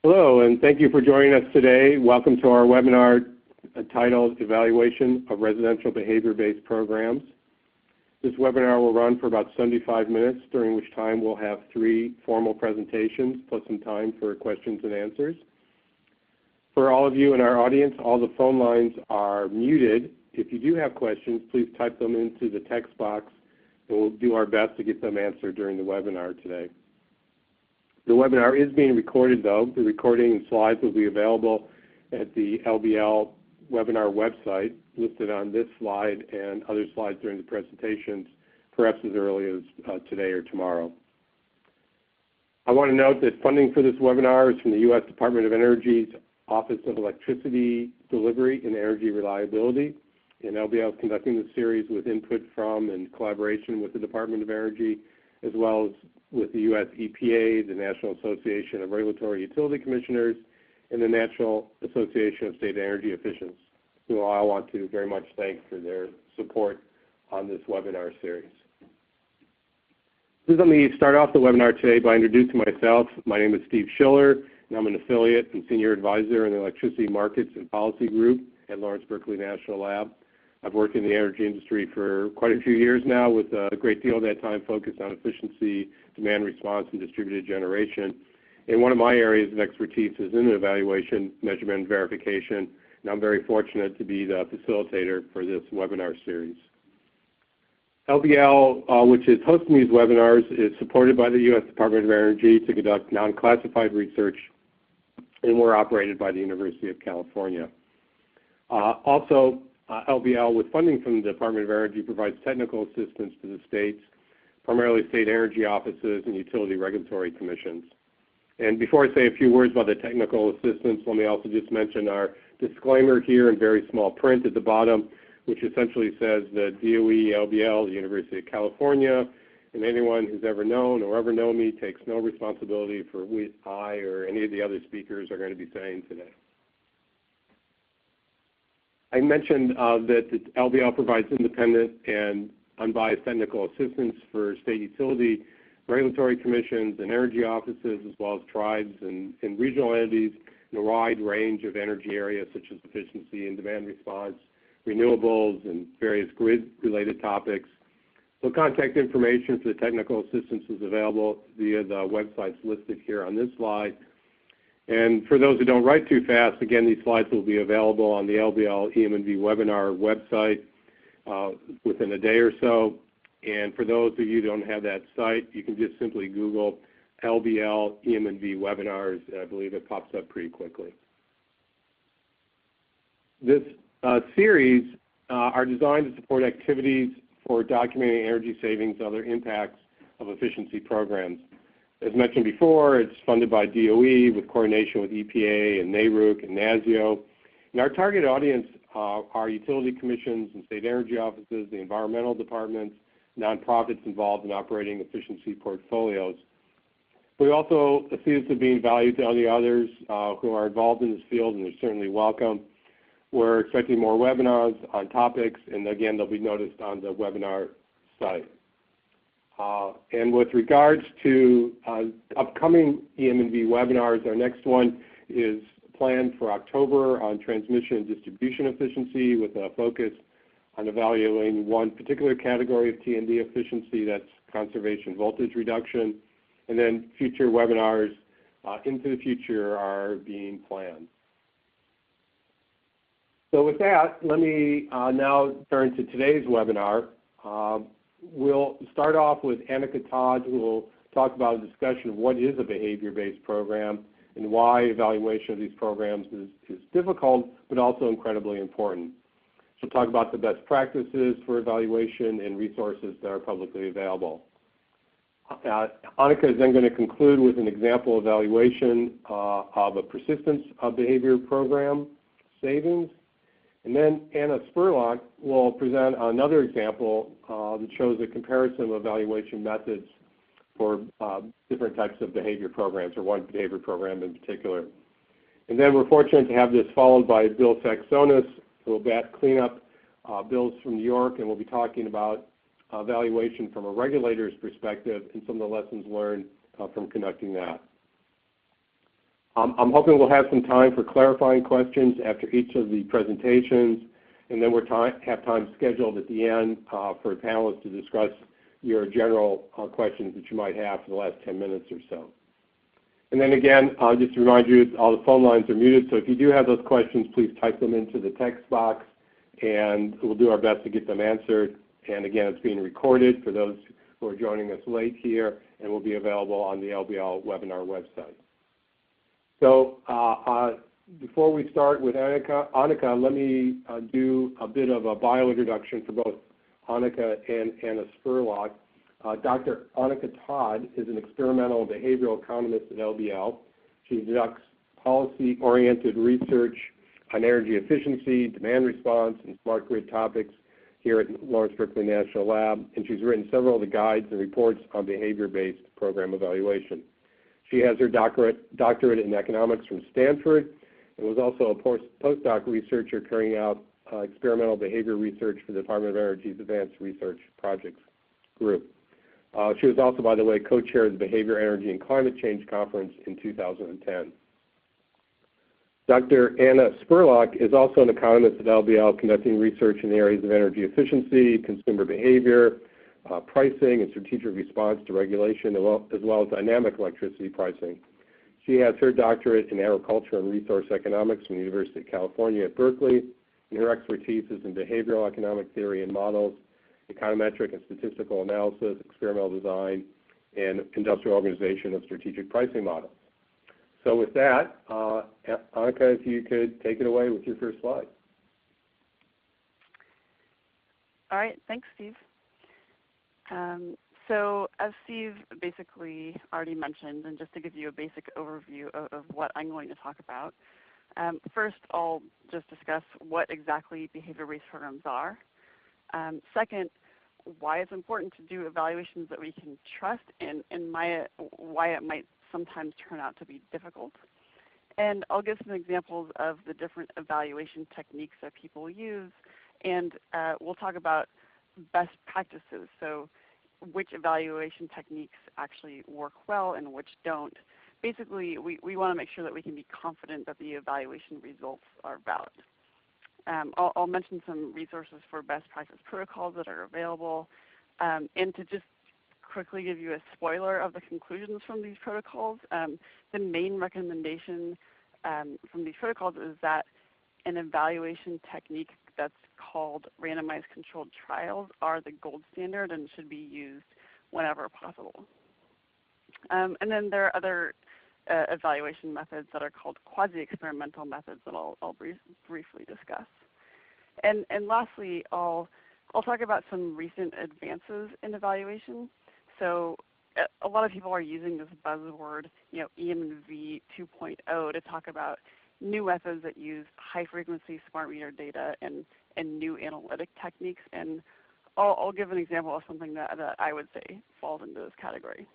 Hello, and thank you for joining us today. Welcome to our webinar titled Evaluation of Residential Behavior-Based Programs. This webinar will run for about 75 minutes, during which time we'll have 3 formal presentations plus some time for questions and answers. For all of you in our audience, all the phone lines are muted. If you do have questions, please type them into the text box, and we'll do our best to get them answered during the webinar today. The webinar is being recorded, though. The recording and slides will be available at the LBL webinar website, listed on this slide and other slides during the presentations, perhaps as early as today or tomorrow. I want to note that funding for this webinar is from the U.S. Department of Energy's Office of Electricity Delivery and Energy Reliability. And LBL is conducting this series with input from and collaboration with the Department of Energy, as well as with the U.S. EPA, the National Association of Regulatory Utility Commissioners, and the National Association of State Energy Officials, who I want to very much thank for their support on this webinar series. Please let me start off the webinar today by introducing myself. My name is Steve Schiller, and I'm an affiliate and senior advisor in the Electricity Markets and Policy Group at Lawrence Berkeley National Lab. I've worked in the energy industry for quite a few years now, with a great deal of that time focused on efficiency, demand response, and distributed generation. And one of my areas of expertise is in evaluation, measurement, and verification, and I'm very fortunate to be the facilitator for this webinar series. LBL, which is hosting these webinars, is supported by the U.S. Department of Energy to conduct non-classified research, and we're operated by the University of California. LBL, with funding from the Department of Energy, provides technical assistance to the states, primarily state energy offices and utility regulatory commissions. And before I say a few words about the technical assistance, let me also just mention our disclaimer here in very small print at the bottom, which essentially says that DOE, LBL, the University of California, and anyone who's ever known or ever known me takes no responsibility for what I or any of the other speakers are going to be saying today. I mentioned that the LBL provides independent and unbiased technical assistance for state utility regulatory commissions and energy offices, as well as tribes and regional entities in a wide range of energy areas such as efficiency and demand response, renewables, and various grid-related topics. So contact information for the technical assistance is available via the websites listed here on this slide. And for those who don't write too fast, again, these slides will be available on the LBL EM&V webinar website within a day or so. And for those of you who don't have that site, you can just simply Google LBL EM&V webinars, and I believe it pops up pretty quickly. This series are designed to support activities for documenting energy savings and other impacts of efficiency programs. As mentioned before, it's funded by DOE with coordination with EPA and NARUC and NASIO. And our target audience are utility commissions and state energy offices, the environmental departments, nonprofits involved in operating efficiency portfolios. We also see this as being valued to any others who are involved in this field, and they're certainly welcome. We're expecting more webinars on topics, and again, they'll be noticed on the webinar site. And with regards to upcoming EM&V webinars, our next one is planned for October on transmission and distribution efficiency, with a focus on evaluating one particular category of T&D efficiency, that's conservation voltage reduction. And then future webinars into the future are being planned. So with that, let me now turn to today's webinar. We'll start off with Annika Todd, who will talk about a discussion of what is a behavior-based program and why evaluation of these programs is difficult, but also incredibly important. She'll talk about the best practices for evaluation and resources that are publicly available. Annika is then going to conclude with an example evaluation of a persistence of behavior program savings. And then Anna Spurlock will present another example that shows a comparison of evaluation methods for different types of behavior programs, or one behavior program in particular. And then we're fortunate to have this followed by Bill Saxonis, who will clean up bills from New York, and we'll be talking about evaluation from a regulator's perspective and some of the lessons learned from conducting that. I'm hoping we'll have some time for clarifying questions after each of the presentations, and then we'll have time scheduled at the end for panelists to discuss your general questions that you might have for the last 10 minutes or so. And then again, just to remind you, all the phone lines are muted, so if you do have those questions, please type them into the text box, and we'll do our best to get them answered. And again, it's being recorded for those who are joining us late here, and will be available on the LBL webinar website. So before we start with Annika, let me do a bit of a bio introduction for both Annika and Anna Spurlock. Dr. Annika Todd is an experimental and behavioral economist at LBL. She conducts policy-oriented research on energy efficiency, demand response, and smart grid topics here at Lawrence Berkeley National Lab, and she's written several of the guides and reports on behavior-based program evaluation. She has her doctorate in economics from Stanford and was also a postdoc researcher carrying out experimental behavior research for the Department of Energy's Advanced Research Projects Group. She was also, by the way, co-chair of the Behavior, Energy, and Climate Change Conference in 2010. Dr. Anna Spurlock is also an economist at LBL conducting research in the areas of energy efficiency, consumer behavior, pricing, and strategic response to regulation, as well as dynamic electricity pricing. She has her doctorate in agriculture and resource economics from the University of California at Berkeley, and her expertise is in behavioral economic theory and models, econometric and statistical analysis, experimental design, and industrial organization of strategic pricing models. So with that, Annika, if you could take it away with your first slide. All right, thanks, Steve. So as Steve basically already mentioned, and just to give you a basic overview of what I'm going to talk about, first I'll just discuss what exactly behavior-based programs are. Second, why it's important to do evaluations that we can trust, and why it might sometimes turn out to be difficult. And I'll give some examples of the different evaluation techniques that people use, and we'll talk about best practices, so which evaluation techniques actually work well and which don't. Basically, we want to make sure that we can be confident that the evaluation results are valid. I'll mention some resources for best practice protocols that are available, and to just quickly give you a spoiler of the conclusions from these protocols, the main recommendation from these protocols is that an evaluation technique that's called randomized controlled trials are the gold standard and should be used whenever possible. And then there are other evaluation methods that are called quasi-experimental methods that I'll briefly discuss. And lastly, I'll talk about some recent advances in evaluation. So a lot of people are using this buzzword, EM&V 2.0, to talk about new methods that use high-frequency smart meter data and new analytic techniques. And I'll give an example of something that I would say falls into this category.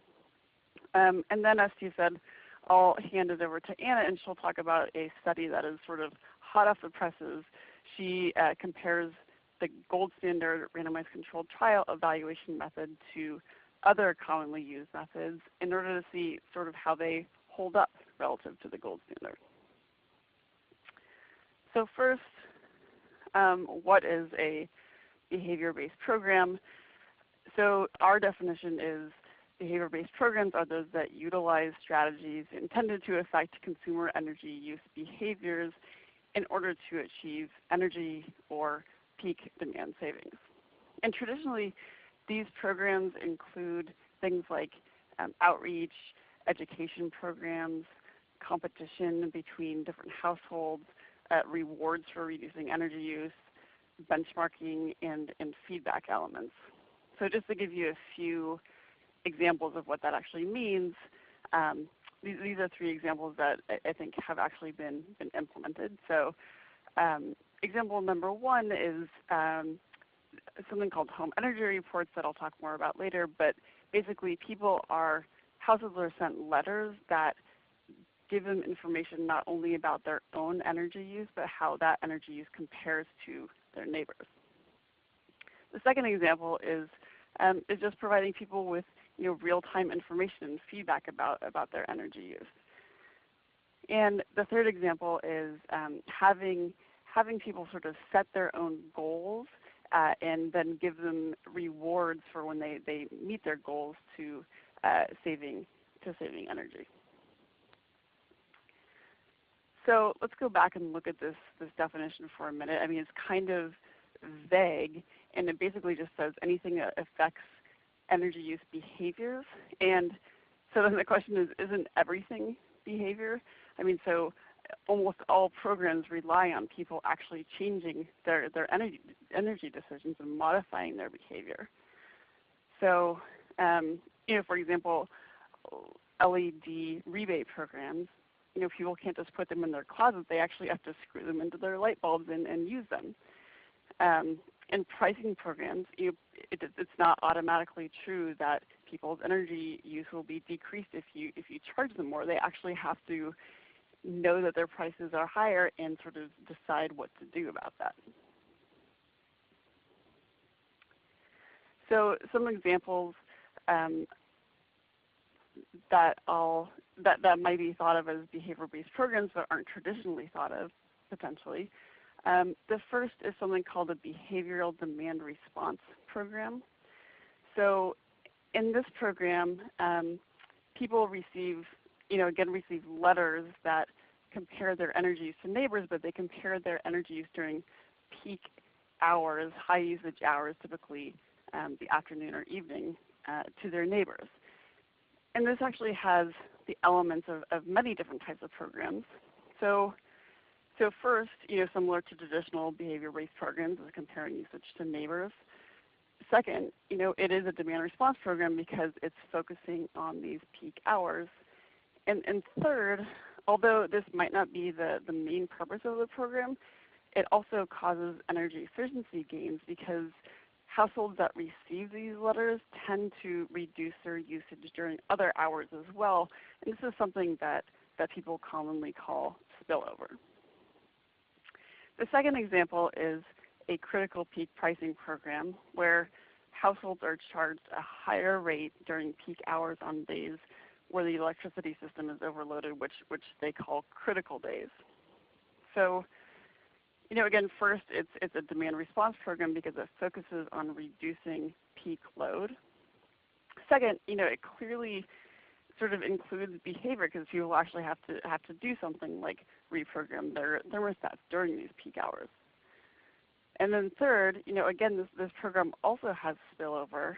And then, as Steve said, I'll hand it over to Anna, and she'll talk about a study that is sort of hot off the presses. She compares the gold standard randomized controlled trial evaluation method to other commonly used methods in order to see sort of how they hold up relative to the gold standard. So first, what is a behavior-based program? So our definition is behavior-based programs are those that utilize strategies intended to affect consumer energy use behaviors in order to achieve energy or peak demand savings. And traditionally, these programs include things like outreach, education programs, competition between different households, rewards for reducing energy use, benchmarking, and feedback elements. So just to give you a few examples of what that actually means, these are three examples that I think have actually been implemented. So example number one is something called home energy reports that I'll talk more about later, but basically households are sent letters that give them information not only about their own energy use, but how that energy use compares to their neighbors. The second example is just providing people with real-time information and feedback about their energy use. And the third example is having people sort of set their own goals and then give them rewards for when they meet their goals to saving energy. So let's go back and look at this definition for a minute. I mean, it's kind of vague, and it basically just says anything that affects energy use behaviors. And so then the question is, isn't everything behavior? I mean, so almost all programs rely on people actually changing their energy decisions and modifying their behavior. So, for example, LED rebate programs, people can't just put them in their closet. They actually have to screw them into their light bulbs and use them. In pricing programs, it's not automatically true that people's energy use will be decreased if you charge them more. They actually have to know that their prices are higher and sort of decide what to do about that. So some examples that might be thought of as behavior-based programs but aren't traditionally thought of potentially. The first is something called a behavioral demand response program. So in this program, people receive letters that compare their energy use to neighbors, but they compare their energy use during peak hours, high usage hours, typically the afternoon or evening, to their neighbors. And this actually has the elements of many different types of programs. So first, similar to traditional behavior-based programs, is comparing usage to neighbors. Second, it is a demand response program because it's focusing on these peak hours. And third, although this might not be the main purpose of the program, it also causes energy efficiency gains because households that receive these letters tend to reduce their usage during other hours as well. And this is something that people commonly call spillover. The second example is a critical peak pricing program where households are charged a higher rate during peak hours on days where the electricity system is overloaded, which they call critical days. So, again, first, it's a demand response program because it focuses on reducing peak load. Second, it clearly sort of includes behavior because people actually have to do something like reprogram their thermostats during these peak hours. And then third, again, this program also has spillover.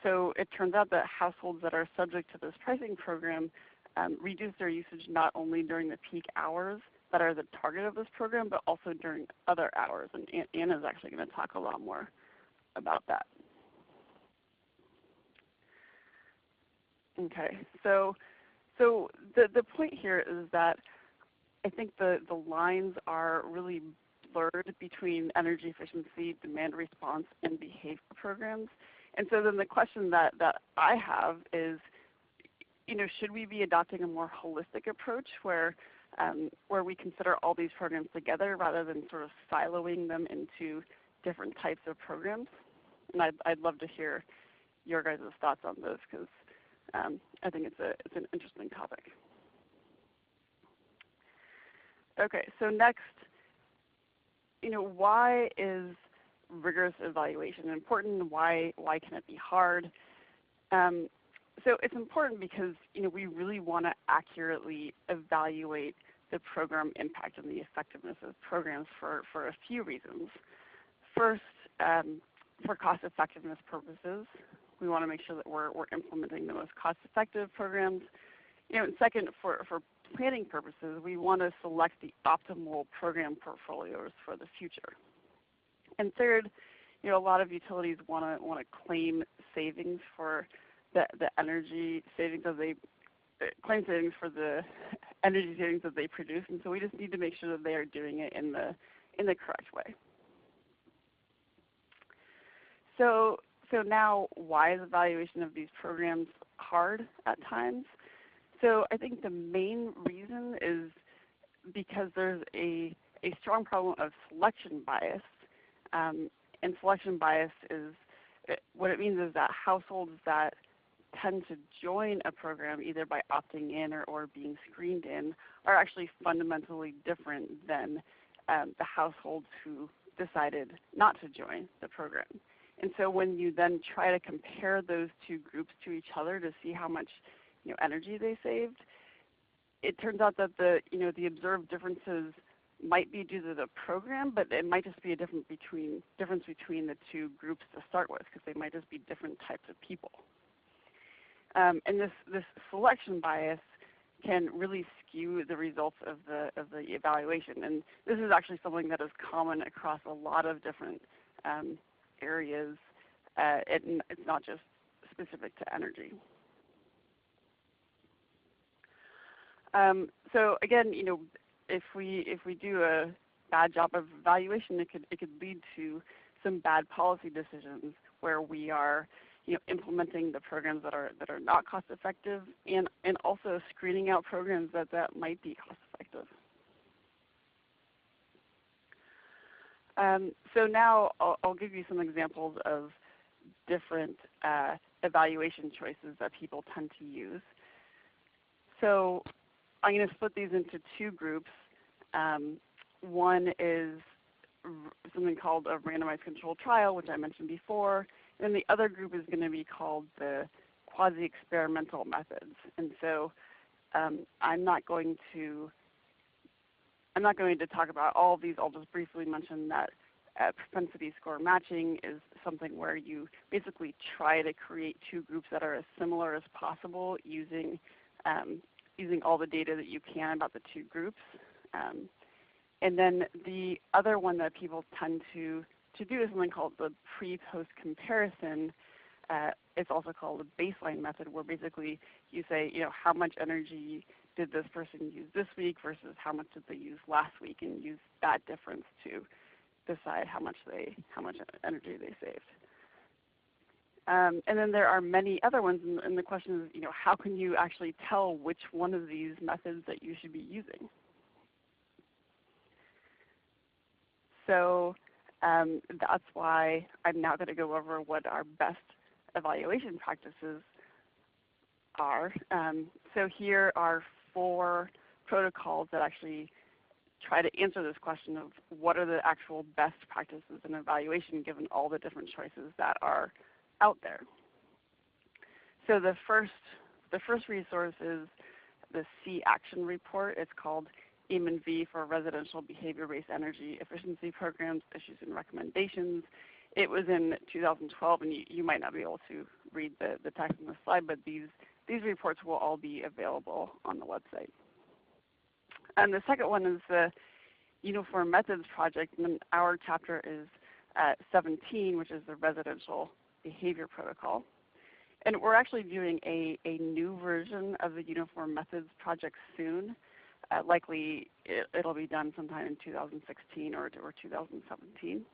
So it turns out that households that are subject to this pricing program reduce their usage not only during the peak hours that are the target of this program, but also during other hours. And Anna is actually going to talk a lot more about that. Okay, so the point here is that I think the lines are really blurred between energy efficiency, demand response, and behavior programs. And so then the question that I have is, should we be adopting a more holistic approach where we consider all these programs together rather than sort of siloing them into different types of programs? And I'd love to hear your guys' thoughts on this because I think it's an interesting topic. Okay, so next, why is rigorous evaluation important? Why can it be hard? So it's important because we really want to accurately evaluate the program impact and the effectiveness of programs for a few reasons. First, for cost effectiveness purposes, we want to make sure that we're implementing the most cost-effective programs. And second, for planning purposes, we want to select the optimal program portfolios for the future. And third, a lot of utilities want to claim savings for the energy savings that they claim savings for the energy savings that they produce, and so we just need to make sure that they are doing it in the correct way. So now, why is evaluation of these programs hard at times? So I think the main reason is because there's a strong problem of selection bias. And selection bias is, what it means is that households that tend to join a program either by opting in or being screened in are actually fundamentally different than the households who decided not to join the program. And so when you then try to compare those two groups to each other to see how much energy they saved, it turns out that the observed differences might be due to the program, but it might just be a difference between the two groups to start with, because they might just be different types of people. And this selection bias can really skew the results of the evaluation. And this is actually something that is common across a lot of different areas. It's not just specific to energy. So again, if we do a bad job of evaluation, it could lead to some bad policy decisions where we are implementing the programs that are not cost effective, and also screening out programs that might be cost effective. So now I'll give you some examples of different evaluation choices that people tend to use. So I'm going to split these into two groups. One is something called a randomized controlled trial, which I mentioned before. And the other group is going to be called the quasi-experimental methods. And so I'm not going to talk about all of these. I'll just briefly mention that propensity score matching is something where you basically try to create two groups that are as similar as possible using all the data that you can about the two groups. And then the other one that people tend to do is something called the pre-post comparison. It's also called the baseline method, where basically you say, how much energy did this person use this week versus how much did they use last week, and use that difference to decide how much energy they saved. And then there are many other ones, and the question is, how can you actually tell which one of these methods that you should be using? So that's why I'm now going to go over what our best evaluation practices are. So here are 4 protocols that actually try to answer this question of what are the actual best practices in evaluation given all the different choices that are out there. So the first resource is the C Action Report. It's called EM&V for Residential Behavior-Based Energy Efficiency Programs, Issues and Recommendations. It was in 2012, and you might not be able to read the text on the slide, but these reports will all be available on the website. And the second one is the Uniform Methods Project, and our chapter is 17, which is the Residential Behavior Protocol. And we're actually doing a new version of the Uniform Methods Project soon. Likely it'll be done sometime in 2016 or 2017.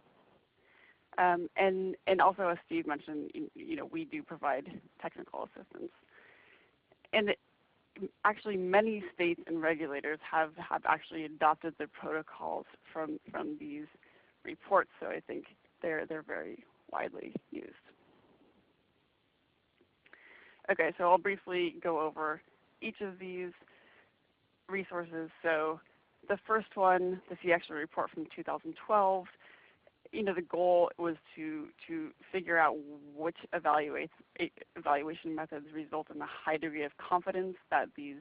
And also, as Steve mentioned, we do provide technical assistance. And actually, many states and regulators have actually adopted the protocols from these reports, so I think they're very widely used. Okay, so I'll briefly go over each of these resources. So the first one, the C Action Report from 2012, the goal was to figure out which evaluation methods result in a high degree of confidence that these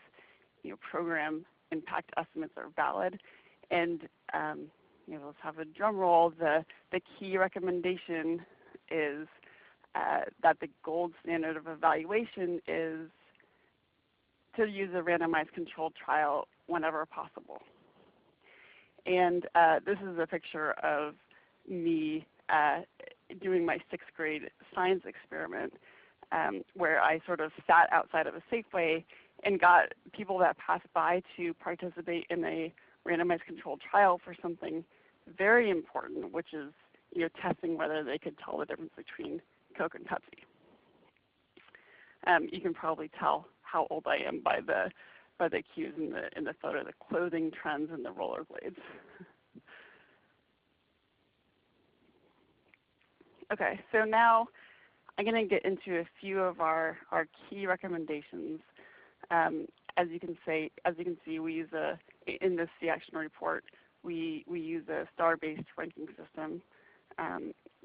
program impact estimates are valid. And let's have a drum roll. The key recommendation is that the gold standard of evaluation is to use a randomized controlled trial whenever possible. And this is a picture of me doing my 6th grade science experiment where I sort of sat outside of a Safeway and got people that passed by to participate in a randomized controlled trial for something very important, which is testing whether they could tell the difference between Coke and Pepsi. You can probably tell how old I am by the cues in the photo, the clothing trends and the rollerblades. Okay, so now I'm going to get into a few of our key recommendations. As you can see, we use in this C-Action report, we use a star-based ranking system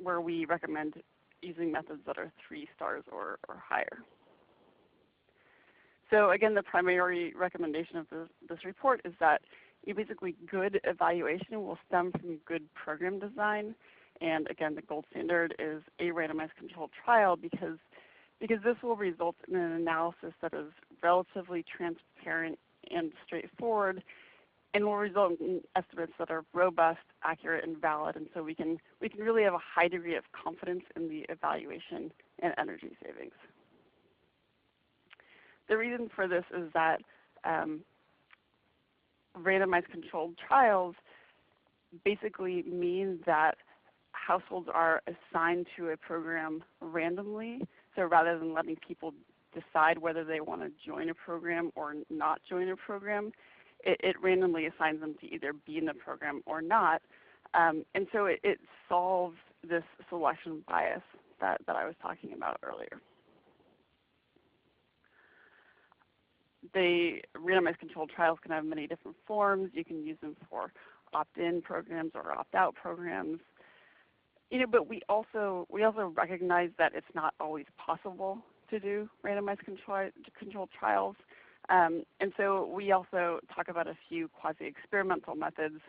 where we recommend using methods that are 3 stars or higher. So again, the primary recommendation of this report is that basically good evaluation will stem from good program design. And again, the gold standard is a randomized controlled trial because this will result in an analysis that is relatively transparent and straightforward, and will result in estimates that are robust, accurate, and valid. And so we can really have a high degree of confidence in the evaluation and energy savings. The reason for this is that randomized controlled trials basically mean that households are assigned to a program randomly. So rather than letting people decide whether they want to join a program or not join a program, it randomly assigns them to either be in the program or not. And so it solves this selection bias that I was talking about earlier. The randomized controlled trials can have many different forms. You can use them for opt-in programs or opt-out programs. But we also recognize that it's not always possible to do randomized controlled trials. And so we also talk about a few quasi-experimental methods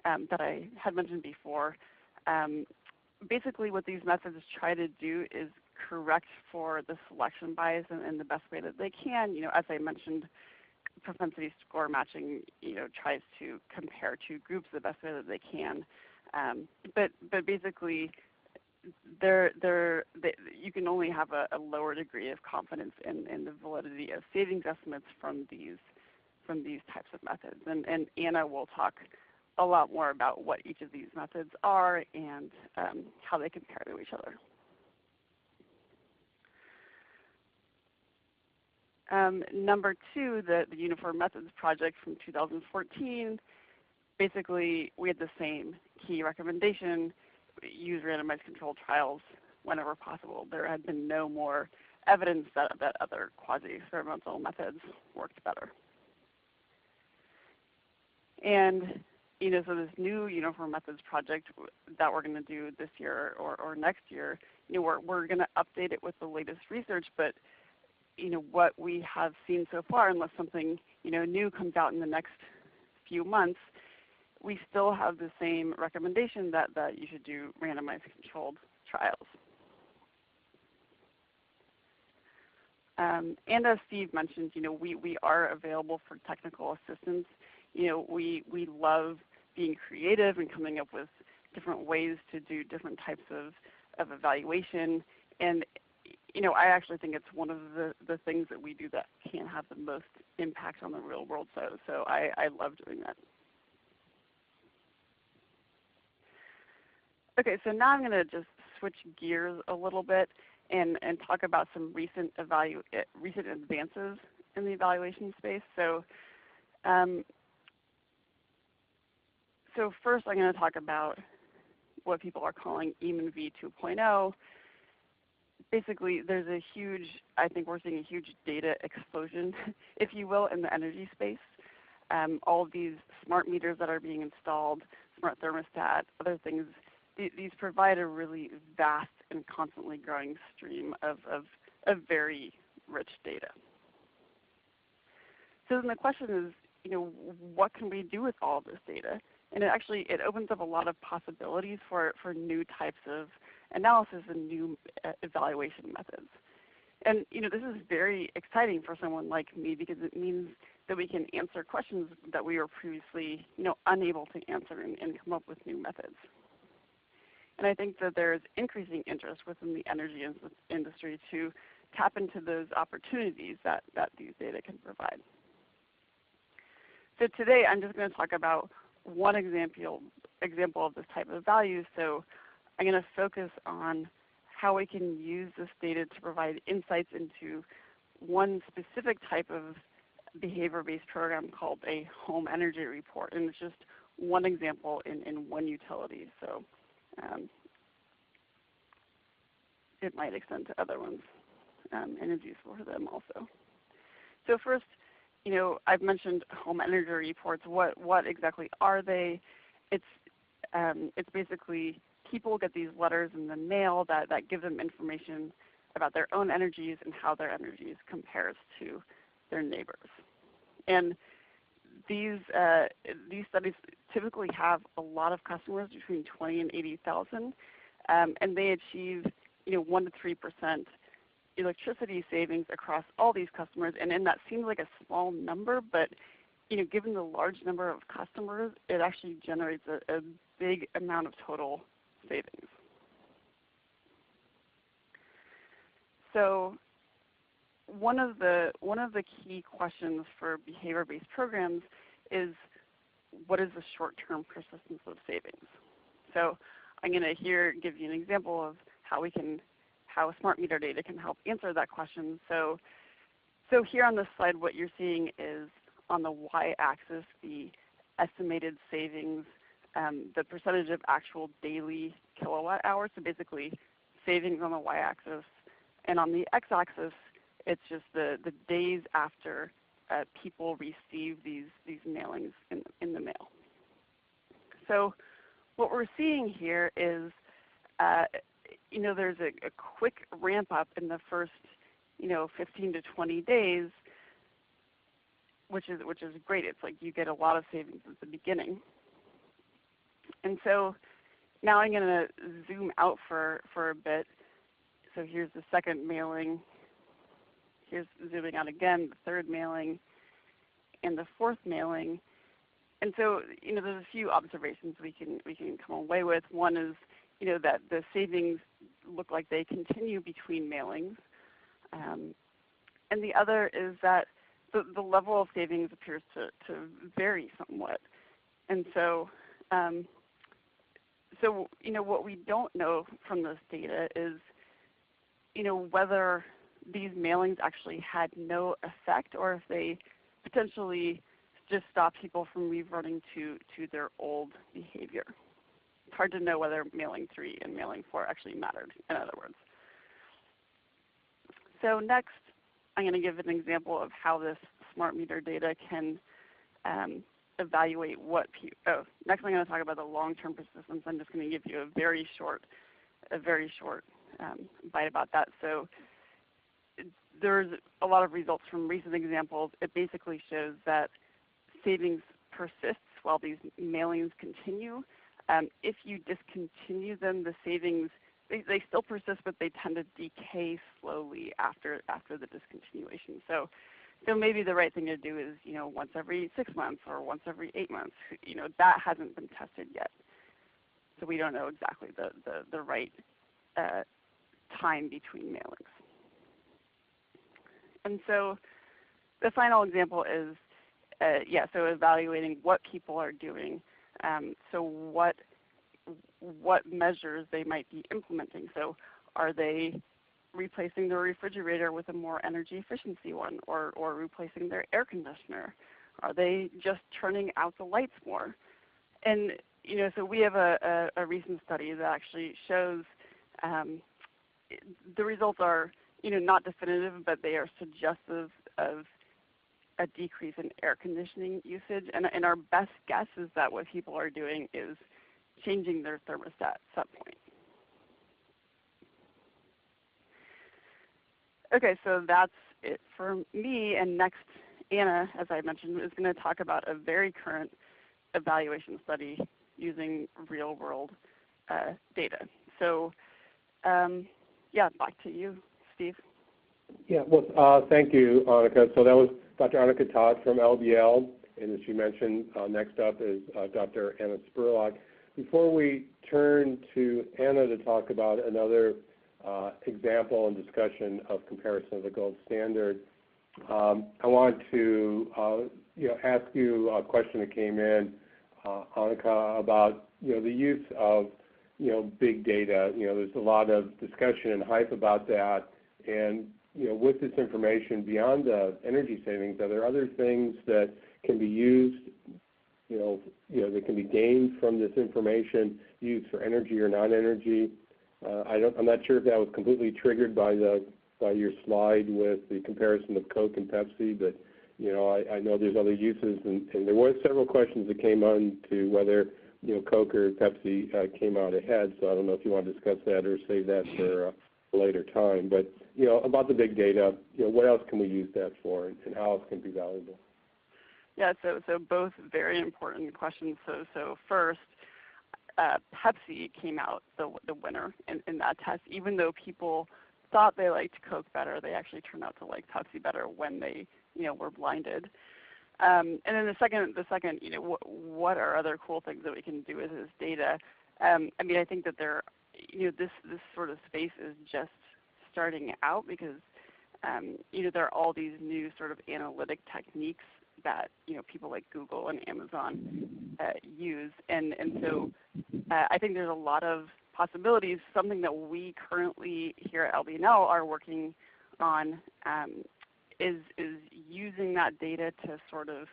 that I had mentioned before. Basically what these methods try to do is correct for the selection bias in the best way that they can. As I mentioned, propensity score matching tries to compare 2 groups the best way that they can. But basically, you can only have a lower degree of confidence in the validity of savings estimates from these types of methods. And Anna will talk a lot more about what each of these methods are and how they compare to each other. Number 2, the Uniform Methods Project from 2014, basically we had the same key recommendation: use randomized controlled trials whenever possible. There had been no more evidence that other quasi-experimental methods worked better. And so this new Uniform Methods Project that we're going to do this year or next year, we're going to update it with the latest research, but what we have seen so far, unless something new comes out in the next few months, we still have the same recommendation that you should do randomized controlled trials. And as Steve mentioned, we are available for technical assistance. We love being creative and coming up with different ways to do different types of evaluation. And I actually think it's one of the things that we do that can have the most impact on the real world. So I love doing that. Okay, so now I'm going to just switch gears a little bit and talk about some recent advances in the evaluation space. So first I'm going to talk about what people are calling EM&V 2.0. Basically, there's I think we're seeing a huge data explosion, if you will, in the energy space. All of these smart meters that are being installed, smart thermostat, other things, these provide a really vast and constantly growing stream of very rich data. So then the question is, what can we do with all of this data? And it opens up a lot of possibilities for new types of analysis and new evaluation methods. And this is very exciting for someone like me because it means that we can answer questions that we were previously unable to answer and come up with new methods. And I think that there is increasing interest within the energy industry to tap into those opportunities that these data can provide. So today I'm just going to talk about one example of this type of value. So I'm going to focus on how we can use this data to provide insights into one specific type of behavior-based program called a home energy report. And it's just one example in one utility. So it might extend to other ones and is useful for them also. So first, I've mentioned home energy reports. What exactly are they? It's basically people get these letters in the mail that give them information about their own energy and how their energy compares to their neighbors. And these studies typically have a lot of customers, between 20 and 80,000, and they achieve 1 to 3% electricity savings across all these customers. And that seems like a small number, but given the large number of customers, it actually generates a big amount of total savings. So one of the key questions for behavior-based programs is, what is the short-term persistence of savings? So I'm going to here give you an example of how smart meter data can help answer that question. So here on this slide, what you're seeing is on the y-axis the estimated savings, the percentage of actual daily kilowatt hours, so basically savings on the y-axis, and on the x-axis it's just the days after people receive these mailings in the mail. So what we're seeing here is there's a quick ramp up in the first 15 to 20 days, which is great. It's like you get a lot of savings at the beginning. And so now I'm going to zoom out for a bit. So here's the second mailing. Here's zooming out again, the third mailing, and the fourth mailing. And so there's a few observations we can come away with. One is that the savings look like they continue between mailings, and the other is that the level of savings appears to vary somewhat. And so what we don't know from this data is whether these mailings actually had no effect, or if they potentially just stop people from reverting to their old behavior. It's hard to know whether mailing 3 and mailing 4 actually mattered, in other words. So next, I'm going to give an example of how this smart meter data can evaluate what people. Next, I'm going to talk about the long-term persistence. I'm just going to give you a very short bite about that. So there's a lot of results from recent examples. It basically shows that savings persists while these mailings continue. If you discontinue them, the savings, they still persist, but they tend to decay slowly after the discontinuation. So maybe the right thing to do is once every 6 months or once every 8 months. That hasn't been tested yet, so we don't know exactly the right time between mailings. And so the final example is so evaluating what people are doing. So what measures they might be implementing. So are they replacing their refrigerator with a more energy efficiency one, or replacing their air conditioner? Are they just turning out the lights more? And so we have a recent study that actually shows the results are not definitive, but they are suggestive of a decrease in air conditioning usage. And our best guess is that what people are doing is changing their thermostat set point. Okay, so that's it for me. And next, Anna, as I mentioned, is going to talk about a very current evaluation study using real-world data. So back to you, Steve. Yeah, well, thank you, Annika. So that was Dr. Annika Todd from LBL, and as she mentioned, next up is Dr. Anna Spurlock. Before we turn to Anna to talk about another example and discussion of comparison of the gold standard, I want to ask you a question that came in, Annika, about the use of big data. There's a lot of discussion and hype about that, and with this information beyond the energy savings, are there other things that can be used, that can be gained from this information, used for energy or non-energy I'm not sure if that was completely triggered by your slide with the comparison of Coke and Pepsi, but I know there's other uses, and there were several questions that came on to whether Coke or Pepsi came out ahead. So I don't know if you want to discuss that or save that for a later time. But about the big data, what else can we use that for, and how else can it be valuable? Yeah, so both very important questions. So first, Pepsi came out the winner in that test. Even though people thought they liked Coke better, they actually turned out to like Pepsi better when they were blinded. And then the second, what are other cool things that we can do with this data? I mean, I think that this sort of space is just starting out because there are all these new sort of analytic techniques that people like Google and Amazon use, and so I think there's a lot of possibilities. Something that we currently here at LBNL are working on is using that data to sort of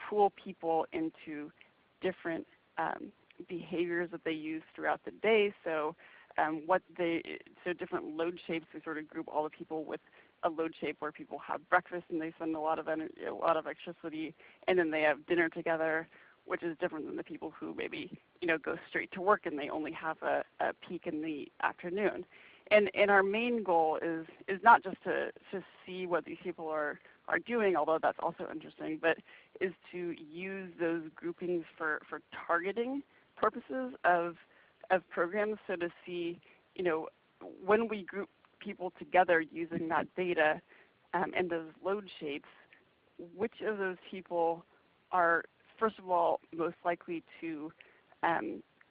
pool people into different behaviors that they use throughout the day. So different load shapes. We sort of group all the people with a load shape where people have breakfast and they spend a lot of energy, a lot of electricity, and then they have dinner together, which is different than the people who maybe go straight to work and they only have a peak in the afternoon. And our main goal is not just to see what these people are doing, although that's also interesting, but is to use those groupings for targeting purposes of programs. So to see, when we group people together using that data and those load shapes, which of those people are, first of all, most likely to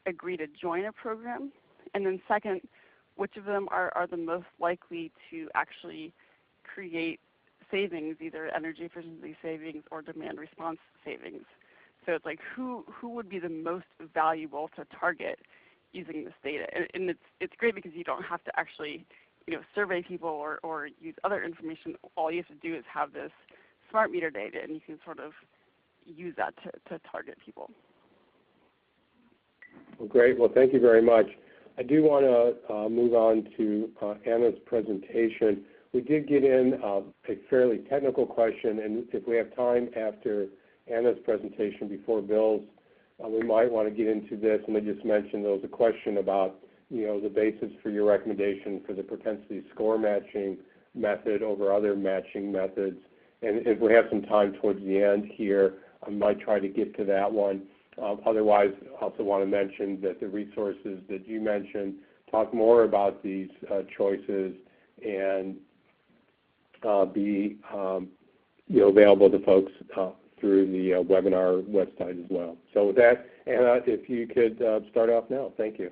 agree to join a program, and then second, which of them are the most likely to actually create savings, either energy efficiency savings or demand response savings. So it's like who would be the most valuable to target using this data. And it's great because you don't have to actually survey people or use other information. All you have to do is have this smart meter data, and you can sort of use that to target people. Well, great. Well, thank you very much. I do want to move on to Anna's presentation. We did get in a fairly technical question, and if we have time after Anna's presentation before Bill's, we might want to get into this. And I just mentioned there was a question about the basis for your recommendation for the propensity score matching method over other matching methods. And if we have some time towards the end here, I might try to get to that one. Otherwise, I also want to mention that the resources that you mentioned talk more about these choices and be available to folks through the webinar website as well. So with that, Anna, if you could start off now. Thank you.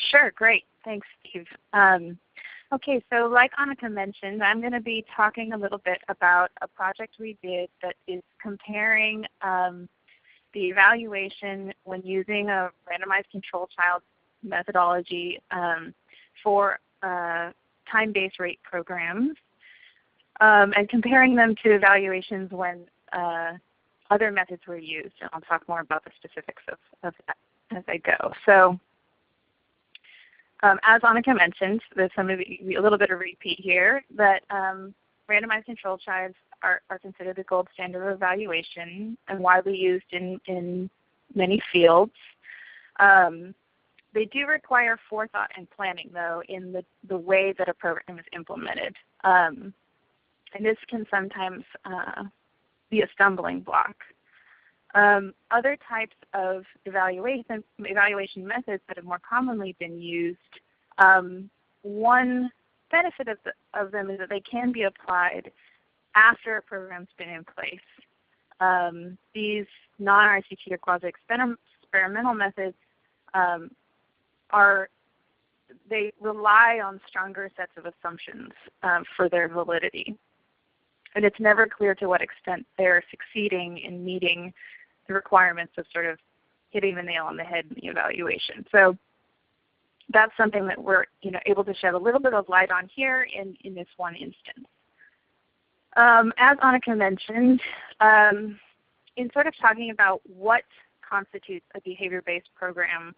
Sure, great. Thanks, Steve. Okay, so like Annika mentioned, I'm going to be talking a little bit about a project we did that is comparing the evaluation when using a randomized controlled trial methodology for time-based rate programs and comparing them to evaluations when other methods were used. And I'll talk more about the specifics of that as I go. So as Annika mentioned, there's a little bit of repeat here, that randomized controlled trials are considered the gold standard of evaluation and widely used in many fields. They do require forethought and planning, though, in the way that a program is implemented. And this can sometimes be a stumbling block. Other types of evaluation methods that have more commonly been used, one benefit of them is that they can be applied after a program's been in place. These non-RCT or quasi-experimental methods they rely on stronger sets of assumptions for their validity. And it's never clear to what extent they're succeeding in meeting the requirements of sort of hitting the nail on the head in the evaluation. So that's something that we're able to shed a little bit of light on here in this one instance. As Annika mentioned, in sort of talking about what constitutes a behavior-based program,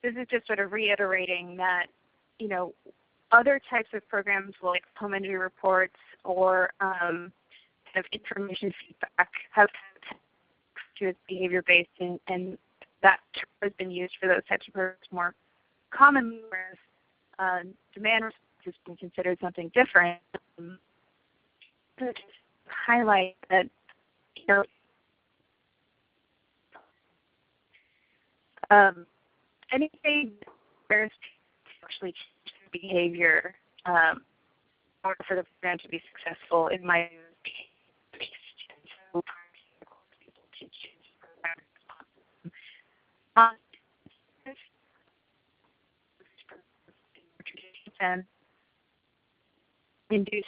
this is just sort of reiterating that, other types of programs like commentary reports or kind of information feedback have to its behavior-based, and that term has been used for those types of programs more commonly, whereas demand response has been considered something different. To just highlight that, anything that actually change the behavior in order for the program to be successful, in my view, is based. And induce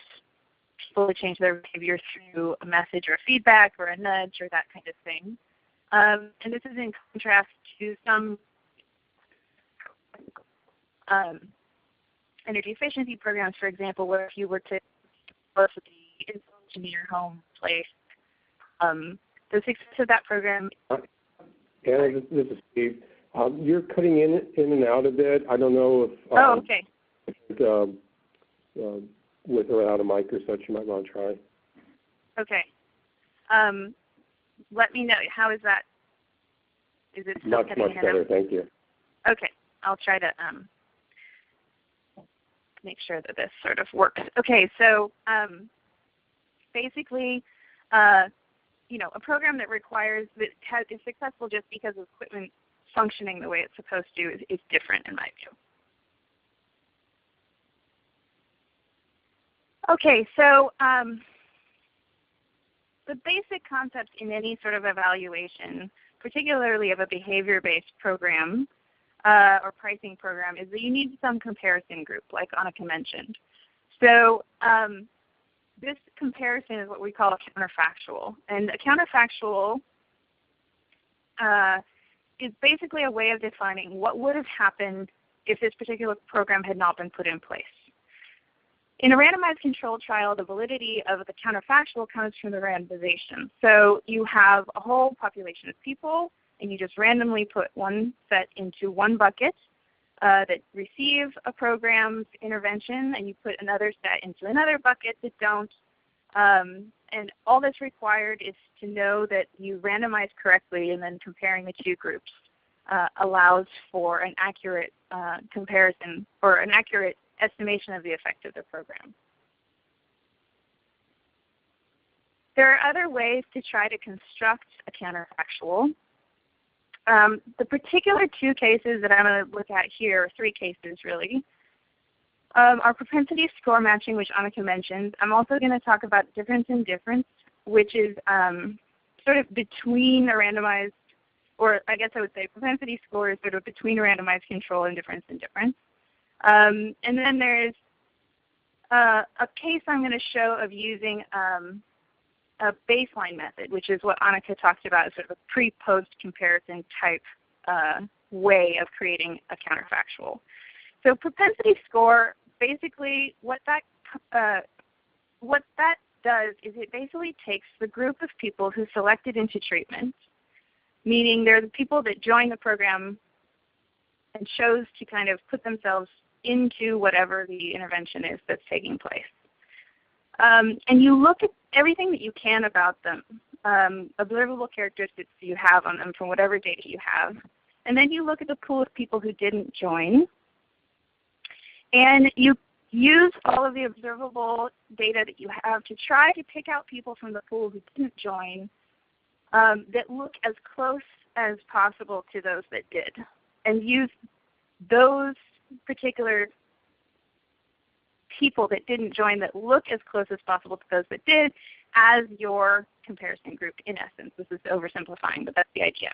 people to change their behavior through a message or feedback or a nudge or that kind of thing. And this is in contrast to some energy efficiency programs, for example, where if you were to put the influence into your home place, the success of that program. Anna, this is Steve. You're cutting in and out a bit. I don't know if okay. With or without a mic or such, you might want to try. Okay. Let me know. How is that? Is it still much better? Thank you. Okay. I'll try to make sure that this sort of works. Okay. So basically, a program that requires that is successful just because of equipment functioning the way it's supposed to is different in my view. Okay, so the basic concept in any sort of evaluation, particularly of a behavior-based program or pricing program, is that you need some comparison group, like Annika mentioned. So this comparison is what we call a counterfactual. And a counterfactual is basically a way of defining what would have happened if this particular program had not been put in place. In a randomized controlled trial, the validity of the counterfactual comes from the randomization. So you have a whole population of people, and you just randomly put one set into one bucket that receive a program's intervention, and you put another set into another bucket that don't. And all that's required is to know that you randomize correctly, and then comparing the two groups allows for an accurate comparison or an accurate estimation of the effect of the program. There are other ways to try to construct a counterfactual. The particular two cases that I'm going to look at here, or three cases really, are propensity score matching, which Annika mentioned. I'm also going to talk about difference in difference, which is sort of between a randomized, or I guess I would say propensity score is sort of between a randomized control and difference in difference. And then there's a case I'm going to show of using a baseline method, which is what Annika talked about as sort of a pre-post comparison type way of creating a counterfactual. So propensity score, basically what that does is it basically takes the group of people who selected into treatment, meaning they're the people that joined the program and chose to kind of put themselves into whatever the intervention is that's taking place. And you look at everything that you can about them, observable characteristics you have on them from whatever data you have. And then you look at the pool of people who didn't join. And you use all of the observable data that you have to try to pick out people from the pool who didn't join that look as close as possible to those that did. And use those particular people that didn't join that look as close as possible to those that did as your comparison group in essence. This is oversimplifying, but that's the idea.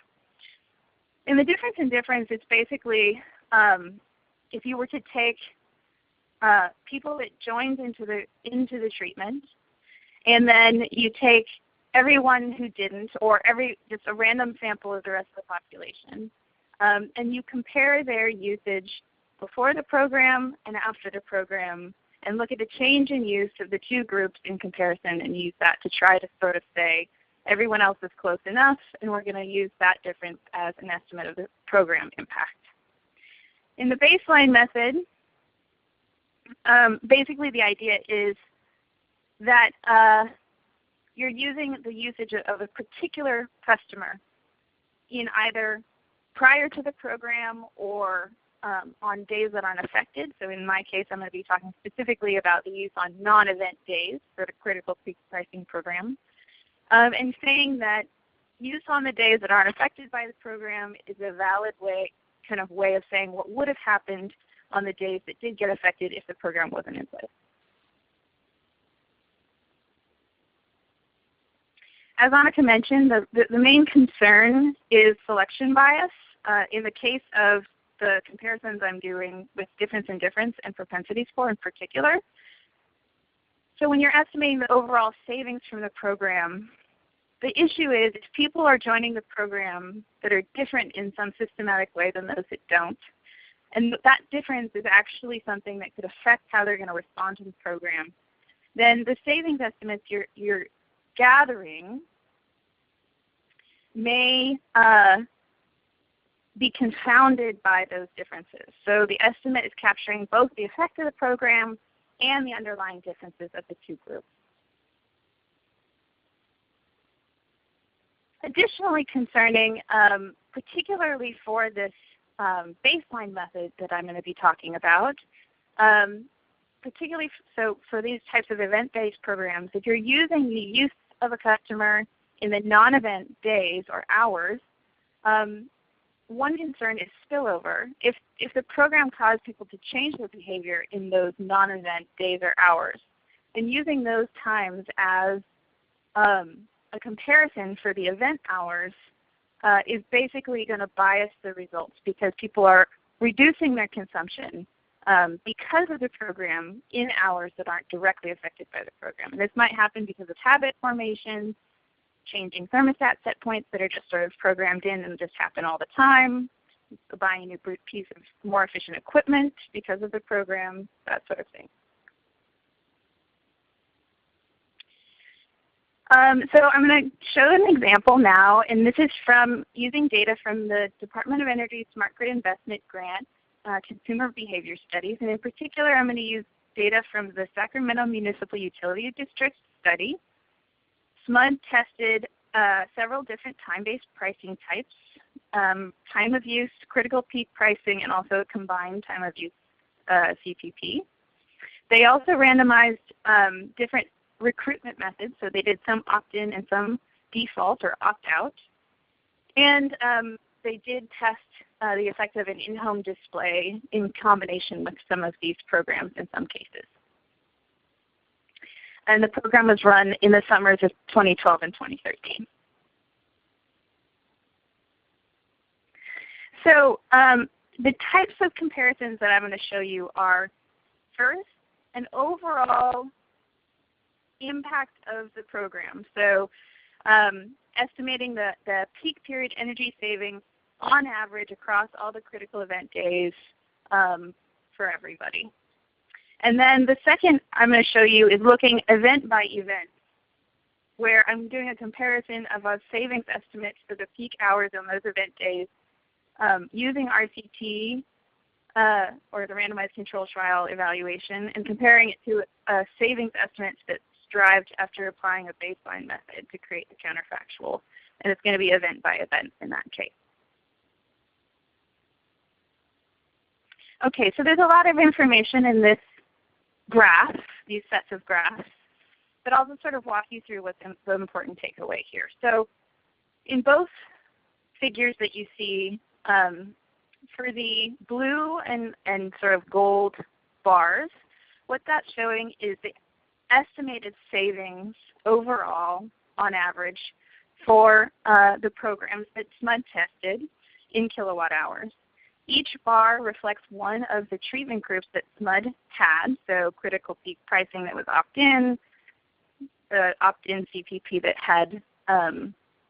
And the difference in difference is basically if you were to take people that joined into the treatment, and then you take everyone who didn't, or just a random sample of the rest of the population, and you compare their usage before the program and after the program, and look at the change in use of the two groups in comparison, and use that to try to sort of say everyone else is close enough, and we're going to use that difference as an estimate of the program impact. In the baseline method, basically the idea is that you're using the usage of a particular customer in either prior to the program or on days that aren't affected. So in my case, I'm going to be talking specifically about the use on non-event days for the critical peak pricing program, and saying that use on the days that aren't affected by the program is a valid way of saying what would have happened on the days that did get affected if the program wasn't in place. As Annika mentioned, the main concern is selection bias. In the case of the comparisons I'm doing with difference in difference and propensity score in particular. So when you're estimating the overall savings from the program, the issue is if people are joining the program that are different in some systematic way than those that don't, and that difference is actually something that could affect how they're going to respond to the program, then the savings estimates you're gathering may be confounded by those differences. So the estimate is capturing both the effect of the program and the underlying differences of the two groups. Additionally concerning, particularly for this baseline method that I'm going to be talking about, particularly so for these types of event-based programs, if you're using the use of a customer in the non-event days or hours, one concern is spillover. If the program caused people to change their behavior in those non-event days or hours, then using those times as a comparison for the event hours is basically going to bias the results because people are reducing their consumption because of the program in hours that aren't directly affected by the program. And this might happen because of habit formation, changing thermostat set points that are just sort of programmed in and just happen all the time, buying a new piece of more efficient equipment because of the program, that sort of thing. So I'm going to show an example now, and this is from using data from the Department of Energy Smart Grid Investment Grant Consumer Behavior Studies. And in particular, I'm going to use data from the Sacramento Municipal Utility District study. SMUD tested several different time-based pricing types, time of use, critical peak pricing, and also combined time of use CPP. They also randomized different recruitment methods, so they did some opt-in and some default or opt-out. And they did test the effect of an in-home display in combination with some of these programs in some cases. And the program was run in the summers of 2012 and 2013. So the types of comparisons that I'm going to show you are, first, an overall impact of the program. So estimating the peak period energy savings on average across all the critical event days for everybody. And then the second I'm going to show you is looking event by event, where I'm doing a comparison of a savings estimates for the peak hours on those event days using RCT or the Randomized Controlled Trial evaluation and comparing it to savings estimates that's derived after applying a baseline method to create the counterfactual. And it's going to be event by event in that case. Okay, so there's a lot of information in this graph, these sets of graphs, but I'll just sort of walk you through what's the important takeaway here. So in both figures that you see, for the blue and sort of gold bars, what that's showing is the estimated savings overall on average for the programs that SMUD tested in kilowatt hours. Each bar reflects one of the treatment groups that SMUD had, so critical peak pricing that was opt-in, the opt-in CPP that had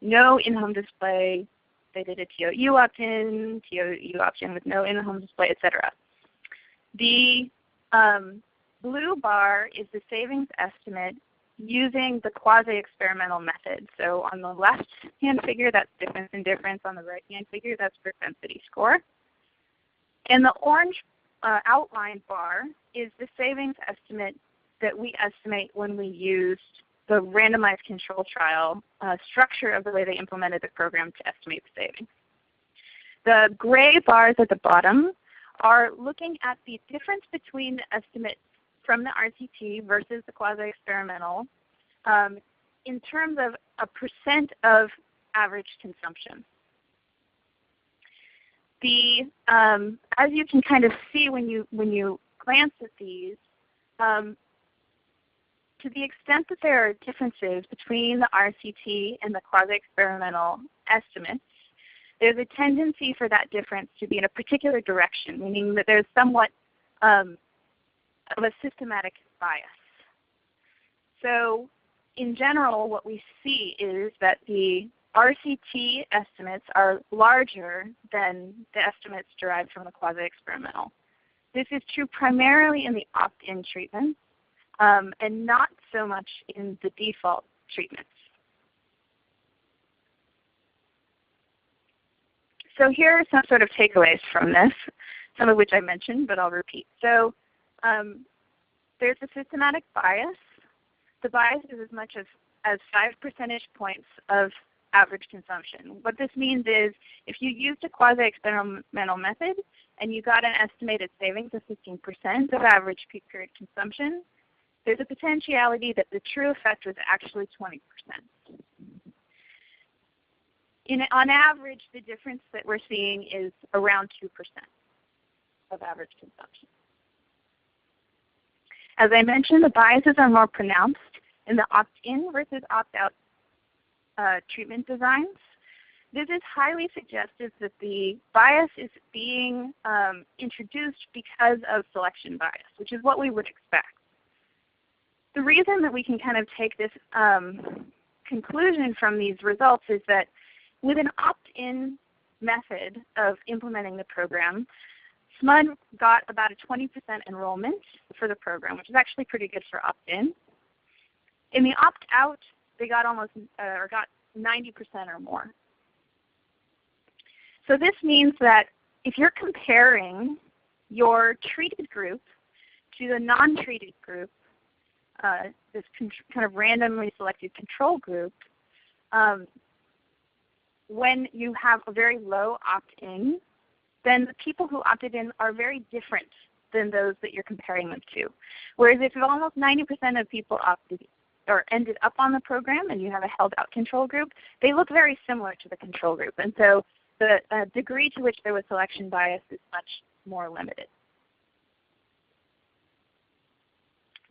no in-home display. They did a TOU opt-in, TOU opt-in with no in-home display, etc. The blue bar is the savings estimate using the quasi-experimental method. So on the left-hand figure, that's difference in difference. On the right-hand figure, that's propensity score. And the orange outline bar is the savings estimate that we estimate when we used the randomized control trial structure of the way they implemented the program to estimate the savings. The gray bars at the bottom are looking at the difference between the estimate from the RCT versus the quasi-experimental in terms of a percent of average consumption. As you can kind of see when you glance at these, to the extent that there are differences between the RCT and the quasi-experimental estimates, there's a tendency for that difference to be in a particular direction, meaning that there's somewhat of a systematic bias. So in general, what we see is that the RCT estimates are larger than the estimates derived from the quasi-experimental. This is true primarily in the opt-in treatments and not so much in the default treatments. So here are some sort of takeaways from this, some of which I mentioned, but I'll repeat. So there's a systematic bias. The bias is as much as 5 percentage points of average consumption. What this means is if you used a quasi-experimental method and you got an estimated savings of 15% of average peak period consumption, there's a potentiality that the true effect was actually 20%. On average, the difference that we're seeing is around 2% of average consumption. As I mentioned, the biases are more pronounced in the opt-in versus opt-out treatment designs. This is highly suggestive that the bias is being introduced because of selection bias, which is what we would expect. The reason that we can kind of take this conclusion from these results is that with an opt-in method of implementing the program, SMUD got about a 20% enrollment for the program, which is actually pretty good for opt-in. In the opt-out, they got almost or got 90% or more. So this means that if you're comparing your treated group to the non-treated group, this kind of randomly selected control group, when you have a very low opt-in, then the people who opted in are very different than those that you're comparing them to. Whereas if almost 90% of people opted or ended up on the program and you have a held-out control group, they look very similar to the control group. And so the degree to which there was selection bias is much more limited.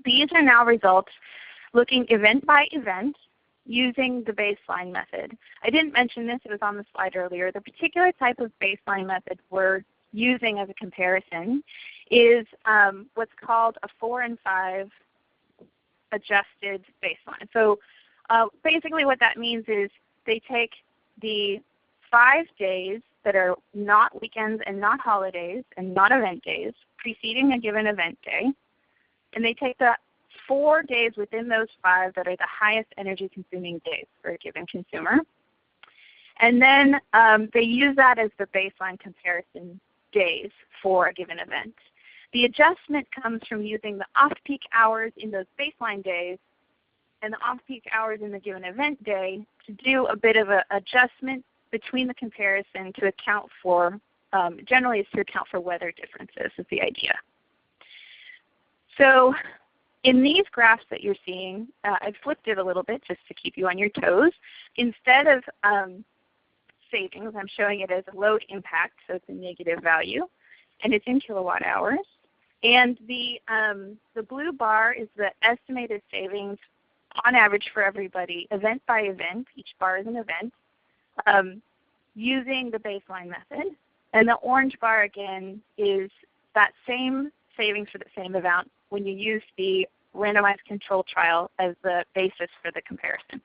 These are now results looking event by event using the baseline method. I didn't mention this, it was on the slide earlier. The particular type of baseline method we're using as a comparison is what's called a 4 and 5 adjusted baseline. So basically what that means is they take the 5 days that are not weekends and not holidays and not event days preceding a given event day, and they take the 4 days within those 5 that are the highest energy consuming days for a given consumer. And then they use that as the baseline comparison days for a given event. The adjustment comes from using the off-peak hours in those baseline days and the off-peak hours in the given event day to do a bit of an adjustment between the comparison to account for, generally it's to account for weather differences is the idea. So in these graphs that you're seeing, I've flipped it a little bit just to keep you on your toes. Instead of savings, I'm showing it as a load impact, so it's a negative value, and it's in kilowatt hours. And the blue bar is the estimated savings on average for everybody, event by event. Each bar is an event, using the baseline method. And the orange bar, again, is that same savings for the same amount when you use the randomized controlled trial as the basis for the comparison.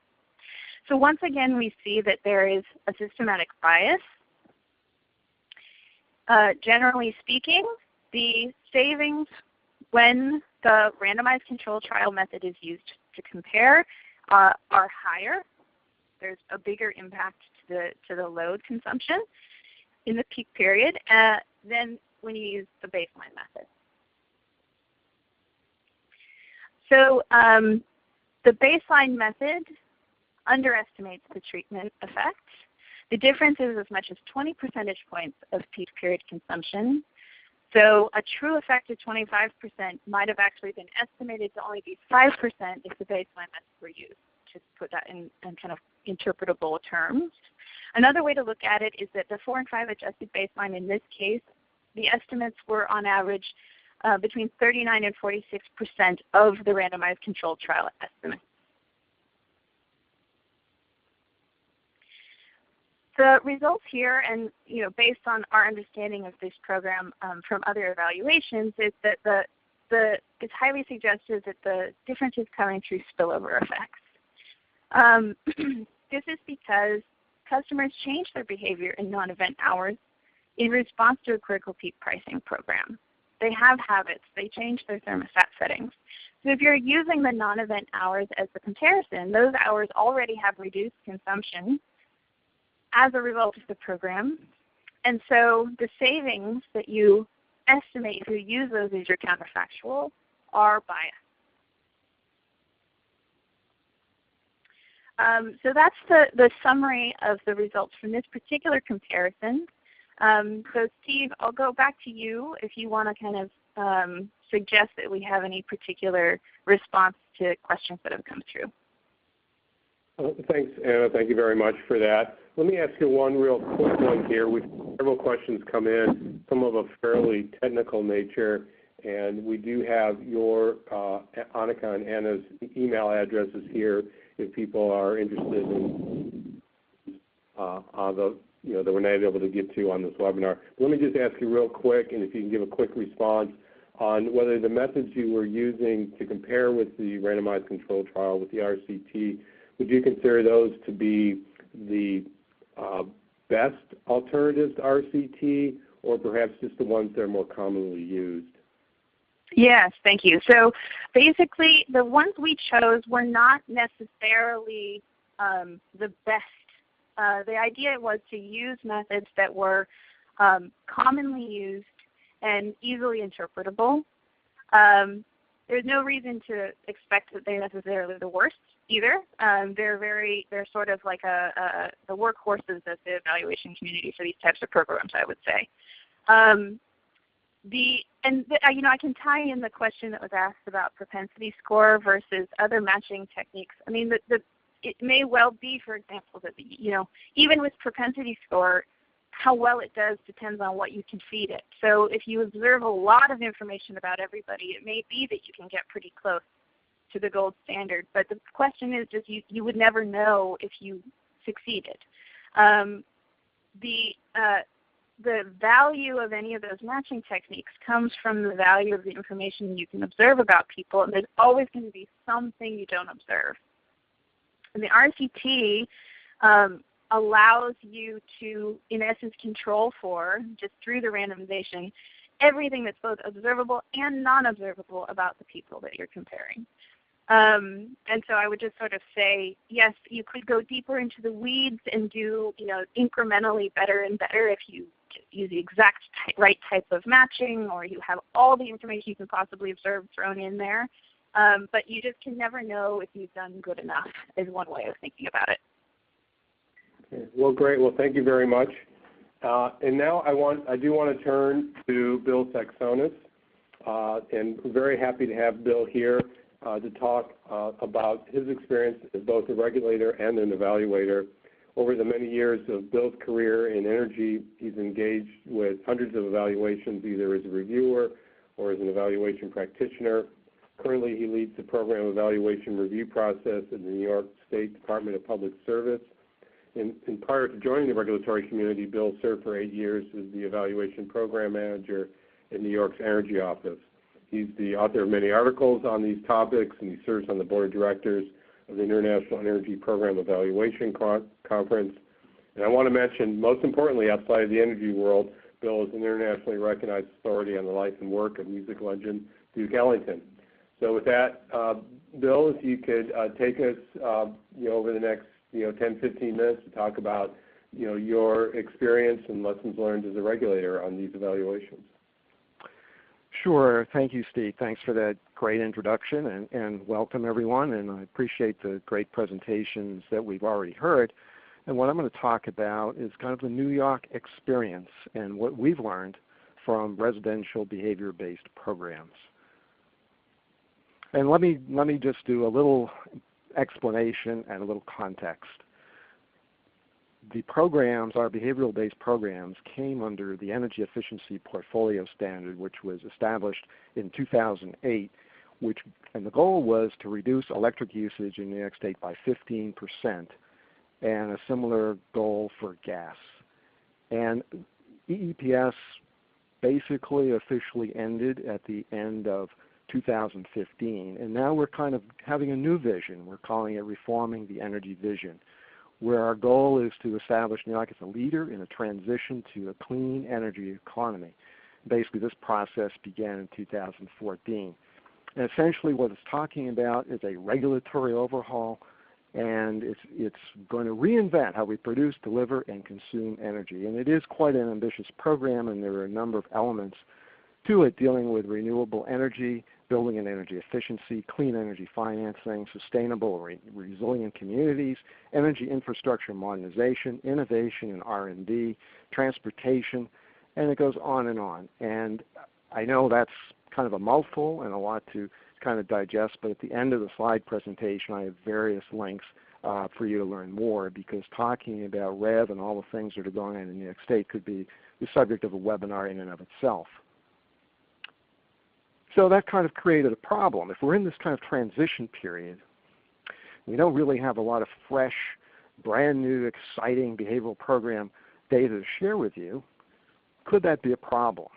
So once again, we see that there is a systematic bias. Generally speaking, the savings when the randomized controlled trial method is used to compare are higher. There's a bigger impact to the load consumption in the peak period than when you use the baseline method. So the baseline method underestimates the treatment effect. The difference is as much as 20 percentage points of peak period consumption. So a true effect of 25% might have actually been estimated to only be 5% if the baseline method were used, to put that in kind of interpretable terms. Another way to look at it is that the 4 and 5 adjusted baseline in this case, the estimates were on average between 39 and 46% of the randomized controlled trial estimates. The results here, and based on our understanding of this program from other evaluations, is that it's highly suggestive that the difference is coming through spillover effects. This is because customers change their behavior in non-event hours in response to a critical peak pricing program. They have habits. They change their thermostat settings. So if you're using the non-event hours as the comparison, those hours already have reduced consumption as a result of the program. And so the savings that you estimate if you use those as your counterfactual are biased. So that's the summary of the results from this particular comparison. So Steve, I'll go back to you if you want to kind of suggest that we have any particular response to questions that have come through. Thanks, Anna. Thank you very much for that. Let me ask you one real quick one here. We've had several questions come in, some of a fairly technical nature, and we do have your, Annika and Anna's email addresses here if people are interested in that we're not able to get to on this webinar. But let me just ask you real quick, and if you can give a quick response on whether the methods you were using to compare with the randomized controlled trial with the RCT, would you consider those to be the best alternatives to RCT, or perhaps just the ones that are more commonly used? Yes, thank you. So basically, the ones we chose were not necessarily the best. The idea was to use methods that were commonly used and easily interpretable. There's no reason to expect that they're necessarily the worst either. They're sort of like the workhorses of the evaluation community for these types of programs, I would say. I can tie in the question that was asked about propensity score versus other matching techniques. I mean, it may well be, for example, that even with propensity score, how well it does depends on what you can feed it. So if you observe a lot of information about everybody, it may be that you can get pretty close to the gold standard. But the question is just you would never know if you succeeded. The value of any of those matching techniques comes from the value of the information you can observe about people, and there's always going to be something you don't observe. And the RCT allows you to, in essence, control for, just through the randomization, everything that's both observable and non-observable about the people that you're comparing. And so I would just sort of say, yes, you could go deeper into the weeds and do incrementally better and better if you use the exact right type of matching, or you have all the information you can possibly observe thrown in there. But you just can never know if you've done good enough, is one way of thinking about it. Okay. Well, great. Well, thank you very much. And now I do want to turn to Bill Saxonis, and we're very happy to have Bill here to talk about his experience as both a regulator and an evaluator. Over the many years of Bill's career in energy, he's engaged with hundreds of evaluations, either as a reviewer or as an evaluation practitioner. Currently, he leads the program evaluation review process in the New York State Department of Public Service. And prior to joining the regulatory community, Bill served for 8 years as the evaluation program manager in New York's Energy Office. He's the author of many articles on these topics, and he serves on the board of directors of the International Energy Program Evaluation Conference. And I want to mention, most importantly, outside of the energy world, Bill is an internationally recognized authority on the life and work of music legend Duke Ellington. So with that, Bill, if you could take us over the next 10-15 minutes to talk about your experience and lessons learned as a regulator on these evaluations. Sure. Thank you, Steve. Thanks for that great introduction, and welcome everyone. And I appreciate the great presentations that we've already heard. And what I'm going to talk about is kind of the New York experience and what we've learned from residential behavior-based programs. And let me just do a little explanation and a little context. The programs, our behavioral-based programs, came under the Energy Efficiency Portfolio Standard, which was established in 2008, and the goal was to reduce electric usage in New York State by 15%, and a similar goal for gas. And EEPS basically officially ended at the end of 2015, and now we're kind of having a new vision. We're calling it Reforming the Energy Vision, where our goal is to establish New York as a leader in a transition to a clean energy economy. Basically, this process began in 2014. And essentially what it's talking about is a regulatory overhaul, and it's going to reinvent how we produce, deliver, and consume energy. And it is quite an ambitious program, and there are a number of elements to it dealing with renewable energy, building in energy efficiency, clean energy financing, sustainable resilient communities, energy infrastructure modernization, innovation and R&D, transportation, and it goes on and on. And I know that's kind of a mouthful and a lot to kind of digest, but at the end of the slide presentation I have various links for you to learn more, because talking about REV and all the things that are going on in New York State could be the subject of a webinar in and of itself. So that kind of created a problem. If we're in this kind of transition period, we don't really have a lot of fresh, brand new, exciting behavioral program data to share with you. Could that be a problem?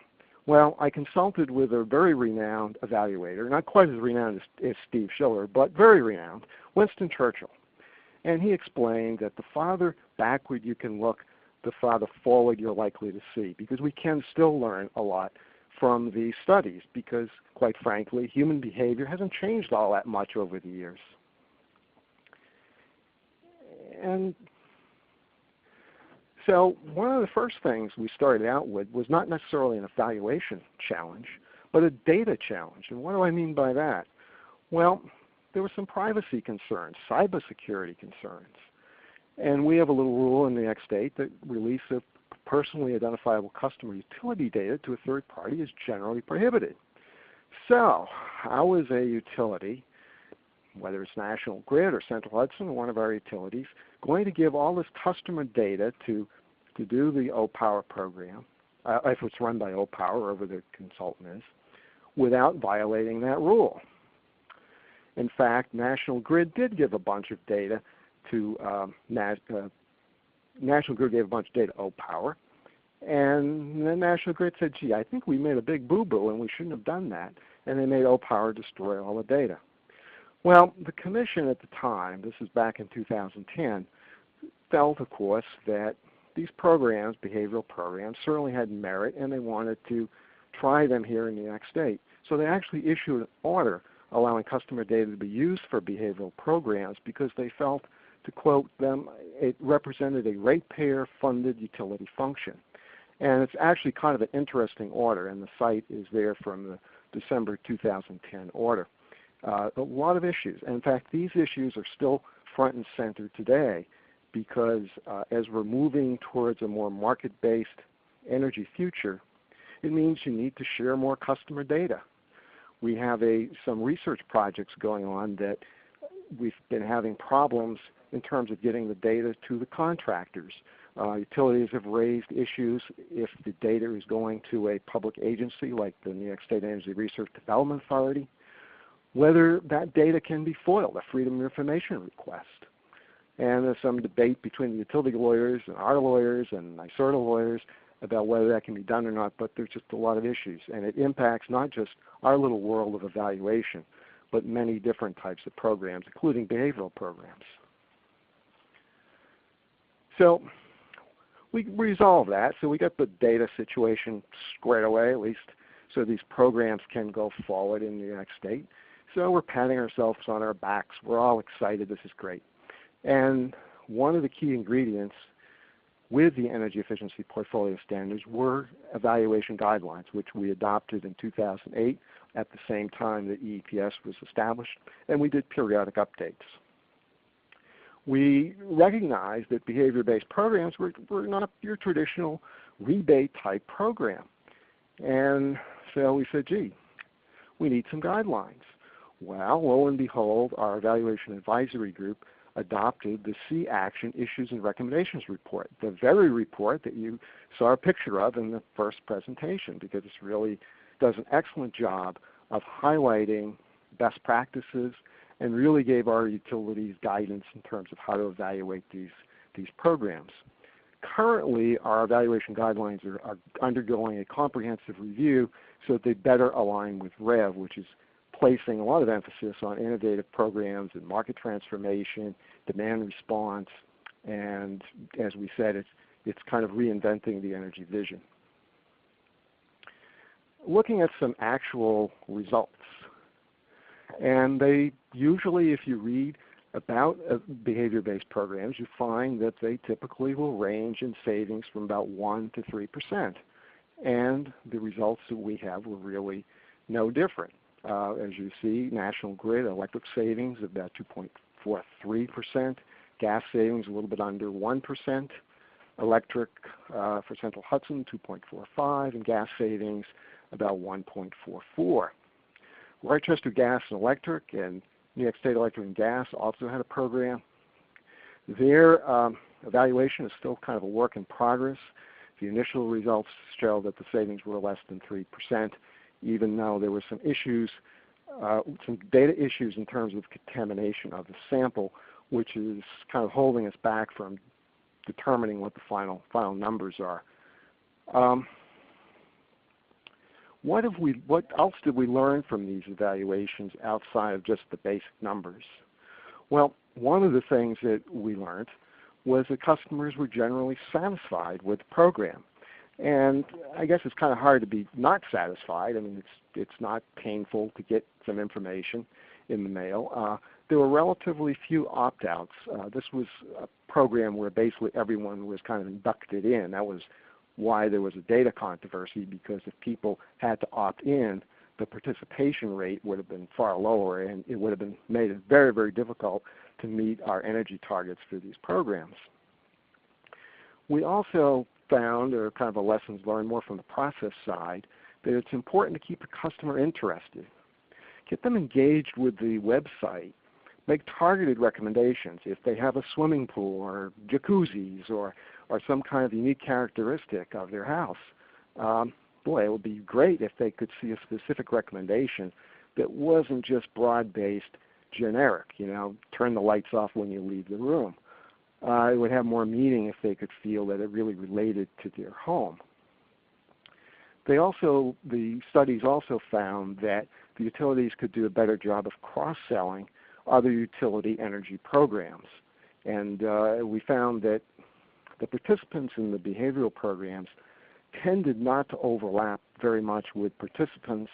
Well, I consulted with a very renowned evaluator, not quite as renowned as Steve Schiller, but very renowned, Winston Churchill. And he explained that the farther backward you can look, the farther forward you're likely to see, because we can still learn a lot from these studies, because quite frankly, human behavior hasn't changed all that much over the years. And so one of the first things we started out with was not necessarily an evaluation challenge, but a data challenge. And what do I mean by that? Well, there were some privacy concerns, cybersecurity concerns. And we have a little rule in New York State that release of personally identifiable customer utility data to a third party is generally prohibited. So how is a utility, whether it's National Grid or Central Hudson or one of our utilities, going to give all this customer data to do the O-Power program, if it's run by O-Power, wherever the consultant is, without violating that rule? In fact, National Grid did give a bunch of data to National Grid gave a bunch of data to O-Power, and then National Grid said, gee, I think we made a big boo-boo and we shouldn't have done that, and they made O-Power destroy all the data. Well, the Commission at the time, this is back in 2010, felt, of course, that these programs, behavioral programs, certainly had merit, and they wanted to try them here in New York State. So they actually issued an order allowing customer data to be used for behavioral programs because they felt, to quote them, it represented a ratepayer-funded utility function. And it's actually kind of an interesting order, and the site is there from the December 2010 order. A lot of issues. And in fact, these issues are still front and center today because as we're moving towards a more market-based energy future, it means you need to share more customer data. We have some research projects going on that we've been having problems in terms of getting the data to the contractors. Utilities have raised issues if the data is going to a public agency like the New York State Energy Research Development Authority, whether that data can be FOILed, a Freedom of Information request. And there's some debate between the utility lawyers and our lawyers and NYSERDA lawyers about whether that can be done or not, but there's just a lot of issues. And it impacts not just our little world of evaluation, but many different types of programs, including behavioral programs. So we resolved that. So we got the data situation squared away, at least, so these programs can go forward in New York State. So we're patting ourselves on our backs. We're all excited. This is great. And one of the key ingredients with the energy efficiency portfolio standards were evaluation guidelines, which we adopted in 2008 at the same time that EEPS was established, and we did periodic updates. We recognized that behavior-based programs were not your traditional rebate-type program. And so we said, gee, we need some guidelines. Well, lo and behold, our evaluation advisory group adopted the C Action Issues and Recommendations report, the very report that you saw a picture of in the first presentation, because it really does an excellent job of highlighting best practices and really gave our utilities guidance in terms of how to evaluate these programs. Currently, our evaluation guidelines are undergoing a comprehensive review so that they better align with REV, which is placing a lot of emphasis on innovative programs and market transformation, demand response, and as we said, it's kind of reinventing the energy vision. Looking at some actual results, and they usually, if you read about behavior-based programs, you find that they typically will range in savings from about 1 to 3%. And the results that we have were really no different. As you see, National Grid electric savings of about 2.43%, gas savings a little bit under 1%, electric for Central Hudson 2.45%, and gas savings about 1.44%. Rochester Gas and Electric and New York State Electric and Gas also had a program. Their evaluation is still kind of a work in progress. The initial results show that the savings were less than 3%, even though there were some issues, some data issues in terms of contamination of the sample, which is kind of holding us back from determining what the final numbers are. What else did we learn from these evaluations outside of just the basic numbers? Well, one of the things that we learned was that customers were generally satisfied with the program. And I guess it's kind of hard to be not satisfied. I mean, it's not painful to get some information in the mail. There were relatively few opt-outs. This was a program where basically everyone was kind of inducted in. That was why there was a data controversy, because if people had to opt in, the participation rate would have been far lower, and it would have been made it very, very difficult to meet our energy targets for these programs. We also found, or kind of a lessons learned more from the process side, that it's important to keep a customer interested. Get them engaged with the website. Make targeted recommendations. If they have a swimming pool or jacuzzis or some kind of unique characteristic of their house, boy, it would be great if they could see a specific recommendation that wasn't just broad-based generic, turn the lights off when you leave the room. It would have more meaning if they could feel that it really related to their home. The studies also found that the utilities could do a better job of cross-selling other utility energy programs. And we found that the participants in the behavioral programs tended not to overlap very much with participants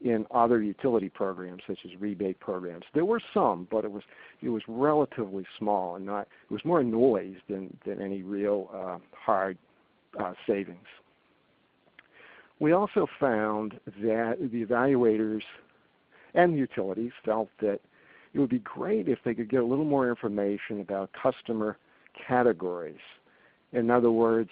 in other utility programs, such as rebate programs. There were some, but it was relatively small, and it was more noise than any real hard savings. We also found that the evaluators and the utilities felt that it would be great if they could get a little more information about customer categories. In other words,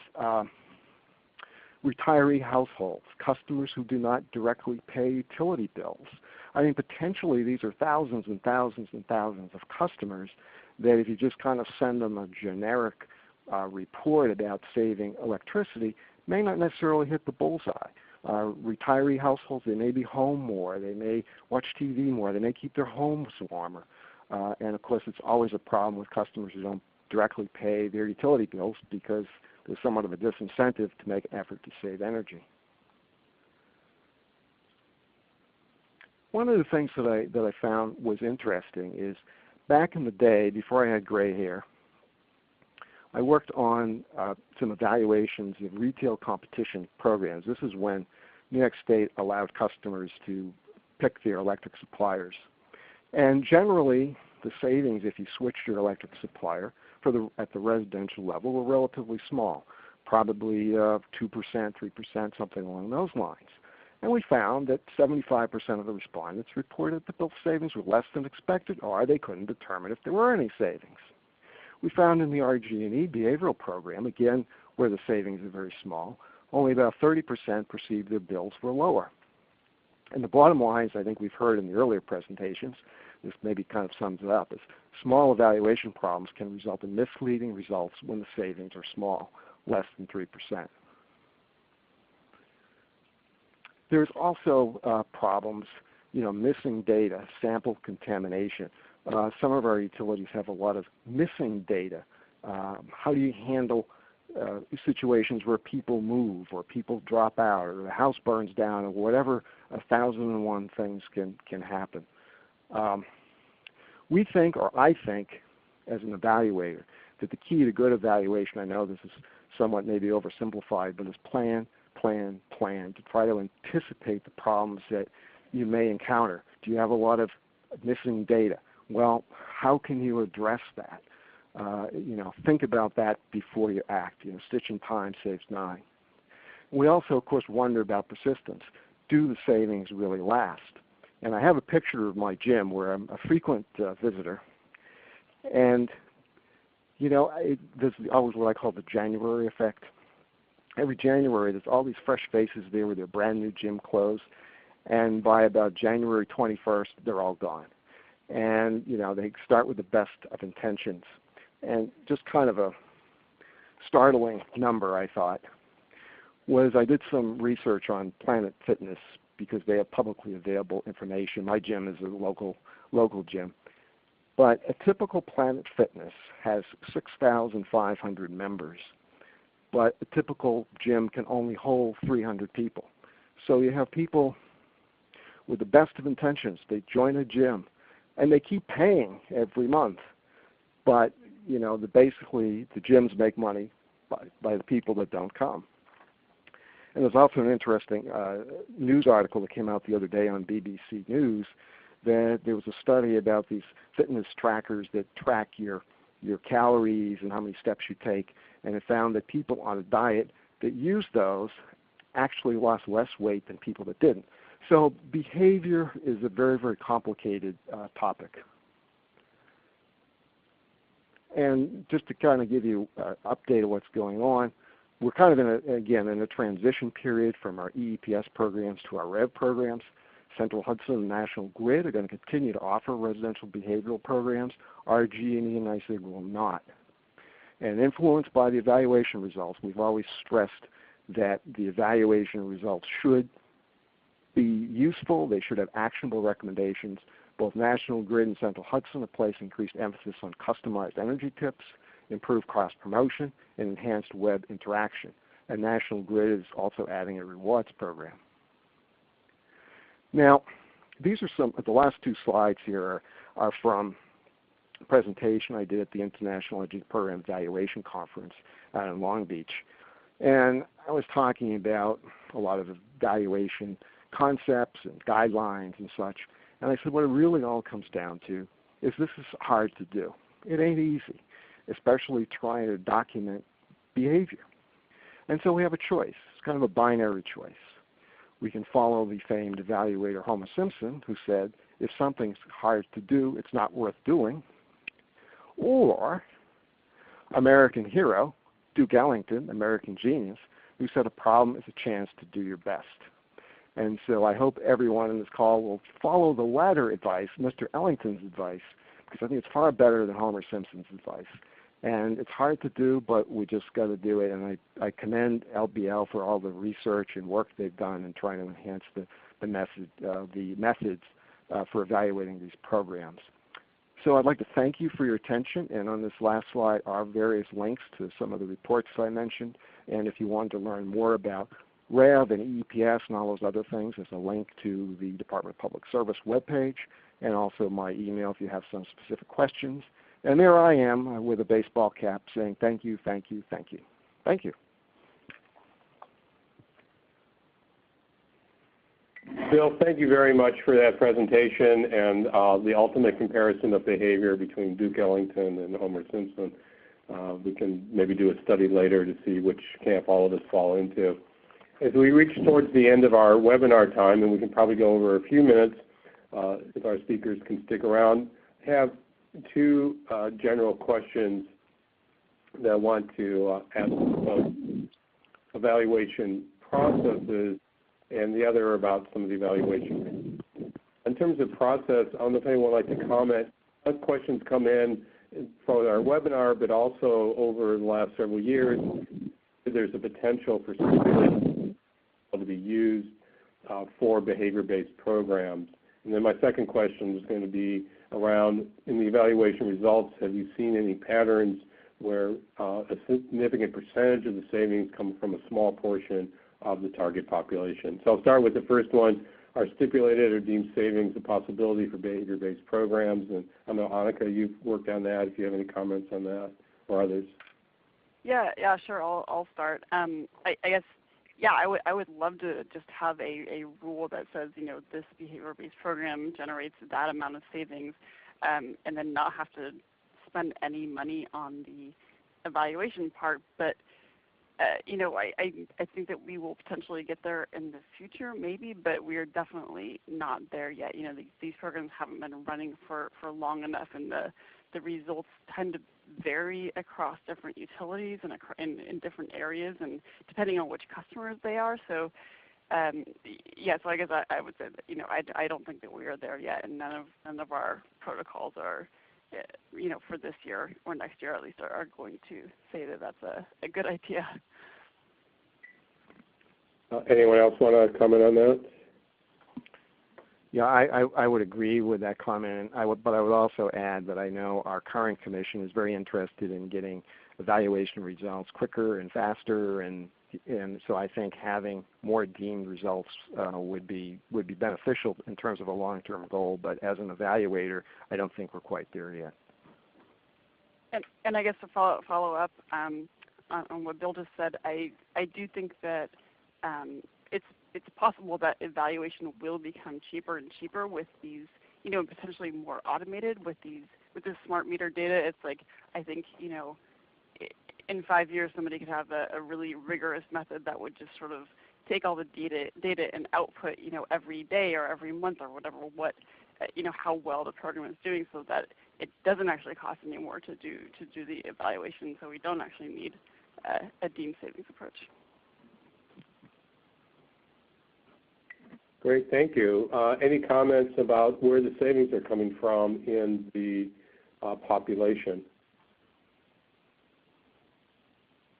retiree households, customers who do not directly pay utility bills. I mean, potentially these are thousands and thousands and thousands of customers that if you just kind of send them a generic report about saving electricity, may not necessarily hit the bullseye. Retiree households, they may be home more, they may watch TV more, they may keep their homes warmer. And of course, it's always a problem with customers who don't directly pay their utility bills, because there's somewhat of a disincentive to make an effort to save energy. One of the things that I found was interesting is back in the day, before I had gray hair, I worked on some evaluations of retail competition programs. This is when New York State allowed customers to pick their electric suppliers. And generally, the savings, if you switched your electric supplier at the residential level were relatively small, probably 2%, 3%, something along those lines. And we found that 75% of the respondents reported that bill savings were less than expected, or they couldn't determine if there were any savings. We found in the RG&E behavioral program, again, where the savings are very small, only about 30% perceived their bills were lower. And the bottom line, as I think we've heard in the earlier presentations, this maybe kind of sums it up, is small evaluation problems can result in misleading results when the savings are small, less than 3%. There's also problems, missing data, sample contamination. Some of our utilities have a lot of missing data. How do you handle situations where people move or people drop out or the house burns down or whatever 1,001 things can happen? We think, or I think, as an evaluator, that the key to good evaluation, I know this is somewhat maybe oversimplified, but is plan, plan, plan, to try to anticipate the problems that you may encounter. Do you have a lot of missing data? Well, how can you address that? Think about that before you act. Stitching time saves 9. We also, of course, wonder about persistence. Do the savings really last? And I have a picture of my gym where I'm a frequent visitor. And, there's always what I call the January effect. Every January, there's all these fresh faces there with their brand new gym clothes. And by about January 21st, they're all gone. And, they start with the best of intentions. And just kind of a startling number, I thought, was I did some research on Planet Fitness because they have publicly available information. My gym is a local gym. But a typical Planet Fitness has 6,500 members. But a typical gym can only hold 300 people. So you have people with the best of intentions. They join a gym, and they keep paying every month. But, basically the gyms make money by the people that don't come. And there's also an interesting news article that came out the other day on BBC News that there was a study about these fitness trackers that track your calories and how many steps you take, and it found that people on a diet that used those actually lost less weight than people that didn't. So behavior is a very, very complicated topic. And just to kind of give you an update of what's going on, we're kind of in a transition period from our EEPS programs to our REV programs. Central Hudson and National Grid are going to continue to offer residential behavioral programs. RG&E and NYSEG will not. And influenced by the evaluation results, we've always stressed that the evaluation results should be useful. They should have actionable recommendations. Both National Grid and Central Hudson have placed increased emphasis on customized energy tips, improved cross promotion, and enhanced web interaction. And National Grid is also adding a rewards program. Now, these are the last two slides here are from a presentation I did at the International Energy Program Evaluation Conference out in Long Beach. And I was talking about a lot of evaluation concepts and guidelines and such. And I said what it really all comes down to is this is hard to do. It ain't easy, especially trying to document behavior. And so we have a choice. It's kind of a binary choice. We can follow the famed evaluator Homer Simpson, who said, if something's hard to do, it's not worth doing. Or American hero, Duke Ellington, American genius, who said a problem is a chance to do your best. And so I hope everyone in this call will follow the latter advice, Mr. Ellington's advice, because I think it's far better than Homer Simpson's advice. And it's hard to do, but we just got to do it. And I commend LBL for all the research and work they've done in trying to enhance the methods for evaluating these programs. So I'd like to thank you for your attention. And on this last slide are various links to some of the reports I mentioned. And if you want to learn more about REV and EEPS and all those other things, there's a link to the Department of Public Service webpage and also my email if you have some specific questions. And there I am with a baseball cap saying thank you, thank you, thank you. Thank you. Bill, thank you very much for that presentation and the ultimate comparison of behavior between Duke Ellington and Homer Simpson. We can maybe do a study later to see which camp all of us fall into. As we reach towards the end of our webinar time, and we can probably go over a few minutes if our speakers can stick around, I have two general questions that I want to ask about evaluation processes, and the other about some of the evaluation. In terms of process, I don't know if anyone would like to comment. What questions come in for our webinar, but also over the last several years, there's a potential for simulation to be used for behavior-based programs. And then my second question is going to be around, in the evaluation results, have you seen any patterns where a significant percentage of the savings come from a small portion of the target population? So I'll start with the first one. Are stipulated or deemed savings a possibility for behavior-based programs? And I know, Annika, you've worked on that, if you have any comments on that, or others. Yeah, sure, I'll start. I guess, yeah, I would love to just have a rule that says, this behavior-based program generates that amount of savings, and then not have to spend any money on the evaluation part. But I think that we will potentially get there in the future, maybe, but we are definitely not there yet. These programs haven't been running for long enough, and the results tend to vary across different utilities and in different areas, and depending on which customers they are. So, so I guess I would say that I don't think that we are there yet, and none of our protocols are, for this year or next year at least, are going to say that that's a good idea. Anyone else want to comment on that? Yeah, I would agree with that comment, but I would also add that I know our current commission is very interested in getting evaluation results quicker and faster, and so I think having more deemed results would be beneficial in terms of a long-term goal. But as an evaluator, I don't think we're quite there yet. And I guess to follow up on what Bill just said, I do think that it's possible that evaluation will become cheaper and cheaper with these, potentially more automated with this smart meter data. It's like, I think, in 5 years somebody could have a really rigorous method that would just sort of take all the data and output, every day or every month or whatever, how well the program is doing, so that it doesn't actually cost any more to do the evaluation. So we don't actually need a deemed savings approach. Great, thank you. Any comments about where the savings are coming from in the population?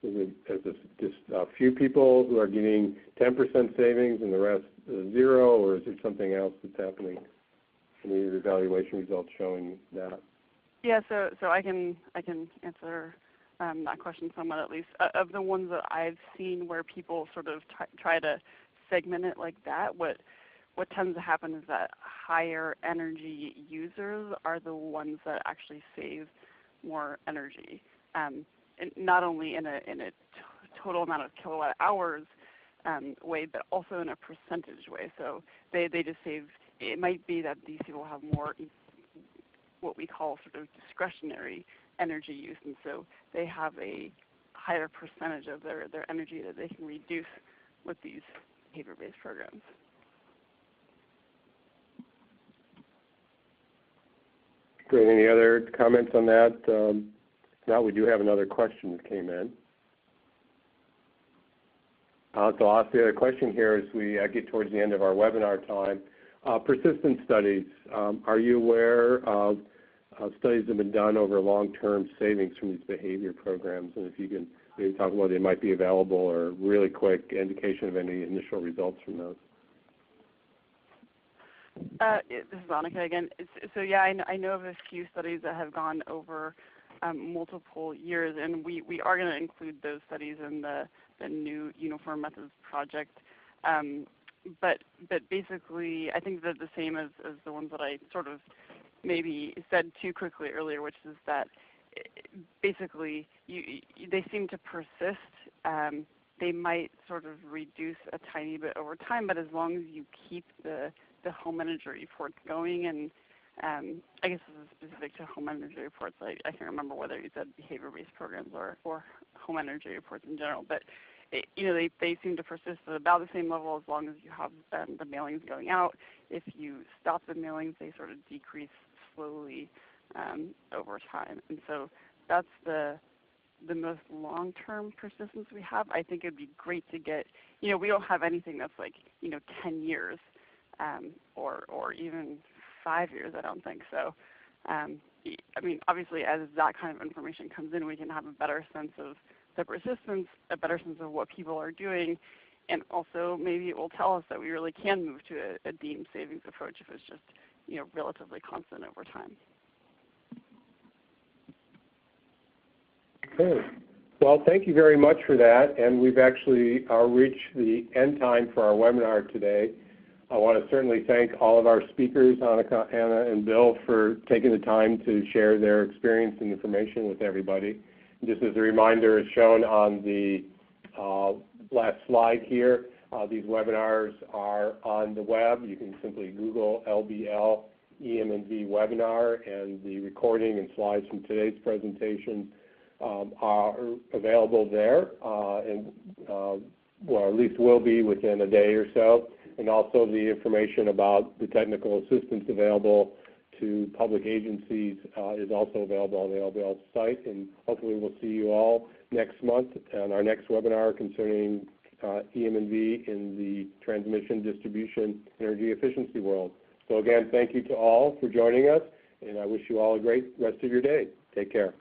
Is it just a few people who are getting 10% savings and the rest 0, or is there something else that's happening in the evaluation results showing that? Yeah, so I can answer that question somewhat, at least. Of the ones that I've seen where people sort of try to segment it like that, what tends to happen is that higher energy users are the ones that actually save more energy, and not only in a total amount of kilowatt hours way, but also in a percentage way. So they just save. It might be that these people have more what we call sort of discretionary energy use, and so they have a higher percentage of their energy that they can reduce with these behavior-based programs. Great. Any other comments on that? Now we do have another question that came in. So I'll ask the other question here as we get towards the end of our webinar time. Persistence studies. Are you aware of studies that have been done over long-term savings from these behavior programs? And if you can maybe talk about they might be available, or really quick indication of any initial results from those. This is Annika again. So yeah, I know of a few studies that have gone over multiple years, and we are going to include those studies in the new Uniform Methods project. But basically, I think they're the same as the ones that I sort of maybe said too quickly earlier, which is that basically they seem to persist. They might sort of reduce a tiny bit over time, but as long as you keep the home energy reports going, and I guess this is specific to home energy reports. I can't remember whether you said behavior-based programs or home energy reports in general, but they seem to persist at about the same level as long as you have the mailings going out. If you stop the mailings, they sort of decrease slowly over time. And so that's the most long-term persistence we have. I think it would be great to get, we don't have anything that's like, 10 years or even 5 years, I don't think. So, I mean, obviously as that kind of information comes in, we can have a better sense of the persistence, a better sense of what people are doing, and also maybe it will tell us that we really can move to a deemed savings approach if it's just, relatively constant over time. Okay. Well, thank you very much for that, and we've actually reached the end time for our webinar today. I want to certainly thank all of our speakers, Anna and Bill, for taking the time to share their experience and information with everybody. And just as a reminder, as shown on the last slide here, these webinars are on the web. You can simply Google LBL EM&V webinar, and the recording and slides from today's presentation are available there, and well, at least will be within a day or so. And also the information about the technical assistance available to public agencies is also available on the LBL site. And hopefully we'll see you all next month on our next webinar concerning EM&V in the transmission, distribution, energy efficiency world. So again, thank you to all for joining us, and I wish you all a great rest of your day. Take care.